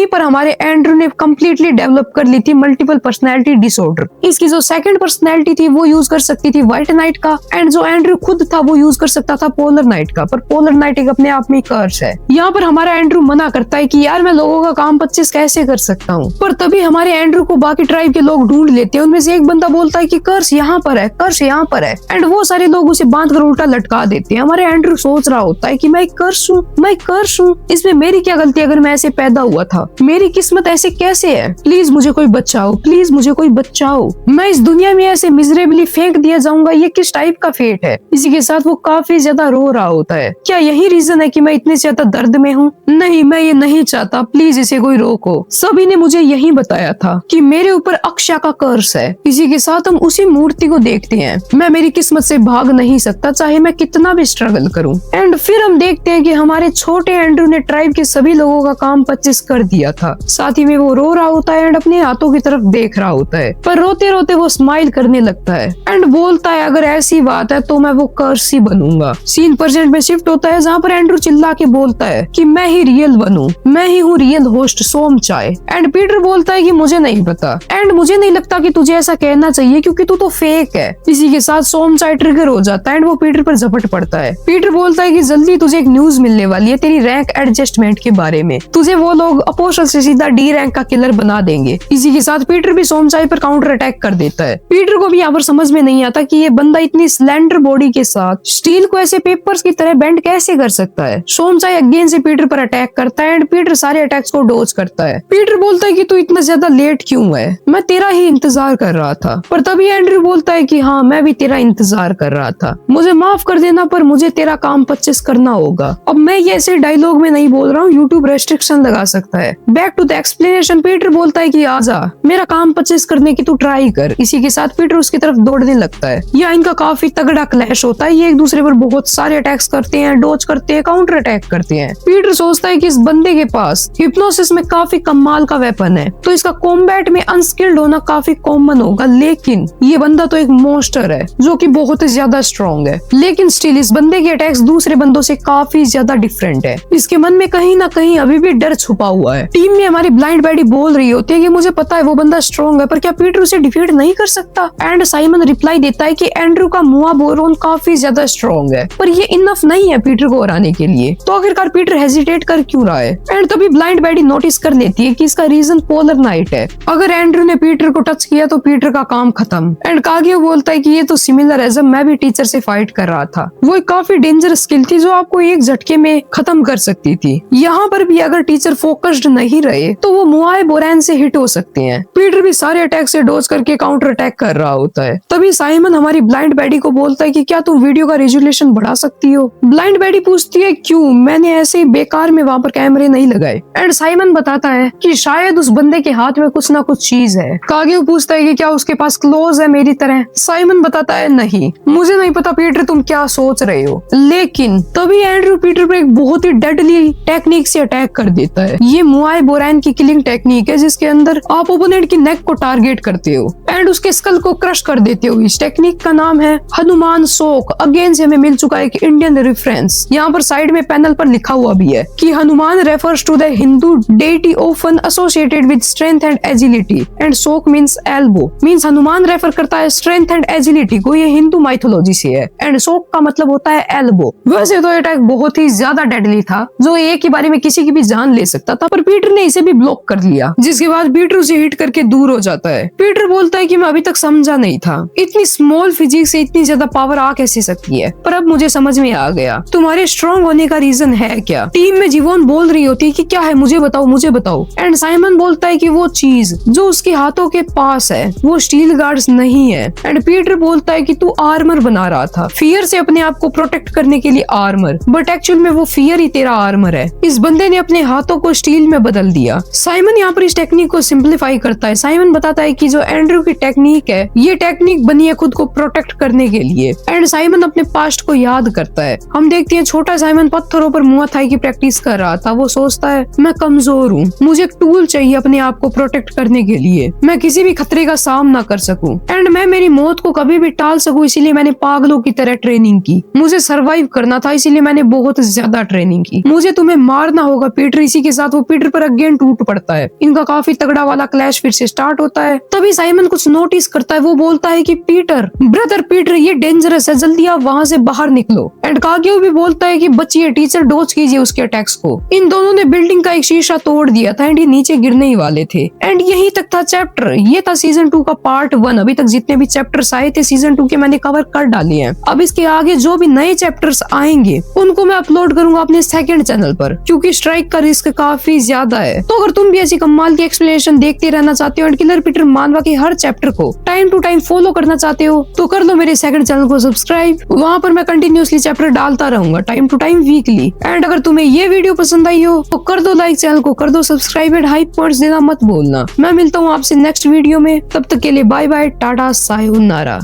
पर हमारे एंड्रू ने कम्प्लीटली डेवलप कर ली थी मल्टीपल पर्सनैलिटी डिसऑर्डर। इसकी जो सेकंड पर्सनैलिटी थी वो यूज कर सकती थी व्हाइट नाइट का, एंड जो एंड्रू खुद था वो यूज कर सकता था पोलर नाइट का। पर पोलर नाइट एक अपने आप में कर्स है। यहाँ पर हमारा एंड्रू मना करता है कि यार मैं लोगों का काम 25 कैसे कर सकता हूँ। पर तभी हमारे एंड्रू को बाकी ट्राइब के लोग ढूंढ लेते हैं। उनमें से एक बंदा बोलता है कि कर्स यहाँ पर है, कर्स यहाँ पर है, एंड वो सारे लोग उसे बांध कर उल्टा लटका देते हैं। हमारे एंड्रू सोच रहा होता है कि मैं एक कर्स कर्स हूँ, मैं कर्स हूँ, इसमें मेरी क्या गलती अगर मैं ऐसे पैदा हुआ था, मेरी किस्मत ऐसे कैसे है, प्लीज मुझे कोई बचाओ, प्लीज मुझे कोई बचाओ, मैं इस दुनिया में ऐसे मिजरेबली फेंक दिया जाऊंगा, ये किस टाइप का फेट है। इसी के साथ वो काफी ज्यादा रो रहा होता है। क्या यही रीजन है कि मैं इतने ज्यादा दर्द में हूँ? नहीं, मैं ये नहीं चाहता, प्लीज इसे कोई रोको। सभी ने मुझे यही बताया था कि मेरे ऊपर अक्षय का कर्स है। इसी के साथ हम उसी मूर्ति को देखते हैं। मैं मेरी किस्मत से भाग नहीं सकता, चाहे मैं कितना भी स्ट्रगल करूं। एंड फिर हम देखते हैं कि हमारे छोटे एंड्रू ने ट्राइब के सभी लोगों का काम 25 कर दिया था। साथ ही में वो रो रहा होता है एंड अपने हाथों की तरफ देख रहा होता है, पर रोते रोते वो स्माइल करने लगता है एंड बोलता है अगर ऐसी बात है तो मैं वो कर्स ही बनूंगा। सीन प्रेजेंट में शिफ्ट होता है, जहाँ पर एंड्रू चिल्ला के बोलता है कि मैं ही रियल बनूं, मैं ही हूँ रियल होस्ट सोमचाय। एंड पीटर बोलता है कि मुझे नहीं पता एंड मुझे नहीं लगता कि तुझे ऐसा कहना चाहिए क्योंकि तू तो फेक है। इसी के साथ सोमचाय ट्रिगर हो जाता है एंड वो पीटर पर झपट पड़ता है। पीटर बोलता है कि जल्दी तुझे एक न्यूज मिलने वाली है तेरी रैंक एडजस्टमेंट के बारे में, तुझे वो लोग अपोस्टल से सीधा डी रैंक का किलर बना देंगे। इसी के साथ पीटर भी सोमचाय पर काउंटर अटैक कर देता है। पीटर को भी यहाँ पर समझ में नहीं आता कि ये बंदा इतनी स्लेंडर बॉडी के साथ स्टील को ऐसे पेपर्स की तरह बेंड कैसे कर सकता है। सोमचाय अगेन से पीटर पर अटैक करता है एंड पीटर सारे अटैक्स को डॉज करता है। पीटर बोलता है कि तू इतना ज्यादा लेट क्यों है, मैं तेरा ही इंतजार कर रहा था। पर तभी एंड्रू बोलता है कि हाँ मैं भी तेरा इंतजार कर रहा था, मुझे माफ कर देना पर मुझे तेरा काम 25 करना होगा। अब मैं ये ऐसे डायलॉग में नहीं बोल रहा हूँ, यूट्यूब रेस्ट्रिक्शन लगा सकता है। Back to the explanation, Peter बोलता है कि आजा मेरा काम 25 करने की तू ट्राई कर। इसी के साथ पीटर उसकी तरफ दौड़ने लगता है। यह इनका काफी तगड़ा क्लैश होता है, ये एक दूसरे पर बहुत सारे अटैक्स करते हैं, डॉज करते हैं, काउंटर अटैक करते हैं। पीटर सोचता है कि इस बंदे के पास हिप्नोसिस में काफी कमाल का वेपन है, तो इसका कॉम्बैट में अनस्किल्ड होना काफी कॉमन होगा, लेकिन ये बंदा तो एक मॉन्स्टर है जो कि बहुत ही ज्यादा स्ट्रॉन्ग है। लेकिन स्टिल इस बंदे के अटैक्स दूसरे बंदों से काफी ज्यादा डिफरेंट है। इसके मन में कहीं ना कहीं अभी भी डर छुपा हुआ है। टीम में हमारी ब्लाइंड बैडी बोल रही होती है कि मुझे पता है वो बंदा स्ट्रॉन्ग है, पर क्या पीटर उसे डिफीट नहीं कर सकता? एंड साइमन रिप्लाई देता है कि एंड्रू का मुआ बोरोन काफी ज्यादा स्ट्रॉन्ग है, पर ये इनफ नहीं है पीटर को हराने के लिए। तो आखिरकार पीटर हेजिटेट कर क्यों रहा है? एंड तभी ब्लाइंड बैडी नोटिस कर लेती है कि इसका रीजन पोलर नाइट है। अगर एंड्रू ने पीटर को टच किया तो पीटर का काम खत्म। एंड कागियो बोलता है कि ये तो सिमिलर है जब मैं भी टीचर से फाइट कर रहा था, वो एक काफी डेंजरस स्किल थी जो आपको एक झटके में खत्म कर सकती थी। यहाँ पर भी अगर टीचर फोकस्ड नहीं रहे तो वो मुआए बोरैन से हिट हो सकते हैं। पीटर भी सारे अटैक से डॉज करके काउंटर अटैक कर रहा होता है। तभी साइमन हमारी ब्लाइंड बैडी को बोलता है कि क्या तुम वीडियो का रेजोल्यूशन बढ़ा सकती हो? ब्लाइंड बैडी पूछती है क्यों, मैंने ऐसे ही बेकार में वहाँ पर कैमरे नहीं लगाए। एंड साइमन बताता है कि शायद उस बंदे के हाथ में कुछ ना कुछ चीज है। कागियो पूछता है कि क्या उसके पास क्लोज है मेरी तरह? साइमन बताता है नहीं, मुझे नहीं पता पीटर तुम क्या सोच रहे हो। लेकिन तभी एंड्रू पीटर पर एक बहुत ही डेडली टेक्निक से अटैक कर देता है। ये मुआए बोरैन की किलिंग टेक्निक है जिसके अंदर आप ओपोनेंट की नेक को टारगेट करते हो एंड उसके स्कल को क्रश कर देते हो। इस टेक्निक का नाम है हनुमान सोक। अगेन से हमें मिल चुका है एक इंडियन रेफरेंस। यहाँ पर साइड में पैनल पर लिखा हुआ भी है कि Hanuman refers to the Hindu deity often associated with strength and agility and सोक means elbow. Means Hanuman refer करता है स्ट्रेंथ एंड एजिलिटी को, ये हिंदू माइथोलॉजी से है। एंड सोक का मतलब होता है एल्बो। वैसे तो अटैक बहुत ही ज्यादा डेडली था जो एक ही बारी में किसी की भी जान ले सकता था, पर पीटर ने इसे भी ब्लॉक कर लिया, जिसके बाद पीटर उसे हिट करके दूर हो जाता है। पीटर बोलता है कि मैं अभी तक समझा नहीं था इतनी स्मॉल फिजिक्स से इतनी ज्यादा पावर आ कैसे सकती है, पर अब मुझे समझ में आ गया। तुम्हारे स्ट्रॉन्ग होने का रीजन है क्या? टीम में जीवोन बोल रही होती है कि क्या है, मुझे बताओ मुझे बताओ। एंड साइमन बोलता है कि वो चीज जो उसके हाथों के पास है वो स्टील गार्ड्स नहीं है। एंड पीटर बोलता है कि तू आर्मर बना रहा था, फियर से अपने आप को प्रोटेक्ट करने के लिए आर्मर, बट एक्चुअल में वो फियर ही तेरा आर्मर है। इस बंदे ने अपने हाथों को स्टील में बदल दिया। साइमन यहाँ पर इस टेक्निक को सिंप्लीफाई करता है। साइमन बताता है कि जो एंड्रू की टेक्निक है ये टेक्निक बनी है खुद को प्रोटेक्ट करने के लिए। एंड साइमन अपने पास्ट को याद करता है। हम देखते हैं छोटा साइमन पत्थरों पर मुआ थाई की प्रैक्टिस कर रहा था। वो सोचता है मैं कमजोर हूँ, मुझे एक टूल चाहिए अपने आप को प्रोटेक्ट करने के लिए, मैं किसी भी खतरे का सामना कर सकूं एंड मैं मेरी मौत को कभी भी टाल सकूं। इसीलिए मैंने पागलों की तरह ट्रेनिंग की, मुझे सरवाइव करना था इसीलिए मैंने बहुत ज्यादा ट्रेनिंग की। मुझे तुम्हें मारना होगा पीटर। इसी के साथ वो पीटर पर अगेन टूट पड़ता है। इनका काफी तगड़ा वाला क्लैश फिर से स्टार्ट होता है। तभी साइमन कुछ नोटिस करता है। वो बोलता है कि पीटर, ब्रदर पीटर, ये डेंजरस है, जल्दी आप वहाँ से बाहर निकलो। एंड कागियो भी बोलता है कि बचिए, टीचर डॉज कीजिए उसके अटैक्स को। इन दोनों ने बिल्डिंग का एक शीशा तोड़ दिया था एंड ये नीचे गिरने ही वाले थे। एंड यही तक था चैप्टर। ये था सीजन 2 का पार्ट 1। अभी तक जितने भी चैप्टर्स आए थे सीजन 2 के मैंने कवर कर डाले हैं। अब इसके आगे जो भी नए चैप्टर्स आएंगे उनको मैं मैं अपलोड करूंगा अपने सेकंड चैनल पर, क्योंकि स्ट्राइक का रिस्क काफी ज्यादा है। तो अगर तुम भी ऐसी कमाल की एक्सप्लेनेशन देखते रहना चाहते हो एंड किलर पीटर मानवा के हर चैप्टर को टाइम टू टाइम फॉलो करना चाहते हो, तो कर लो मेरे सेकंड चैनल को सब्सक्राइब। वहाँ पर मैं कंटिन्यूअसली चैप्टर डालता रहूंगा time to time weekly. And अगर तुम्हें ये वीडियो पसंद आई हो तो कर दो लाइक, चैनल को कर दो सब्सक्राइब एंड हाई पॉइंट्स देना मत भूलना। मैं मिलता हूँ आपसे नेक्स्ट वीडियो में, तब तक के लिए बाय बाय, टाटा, सायोनारा।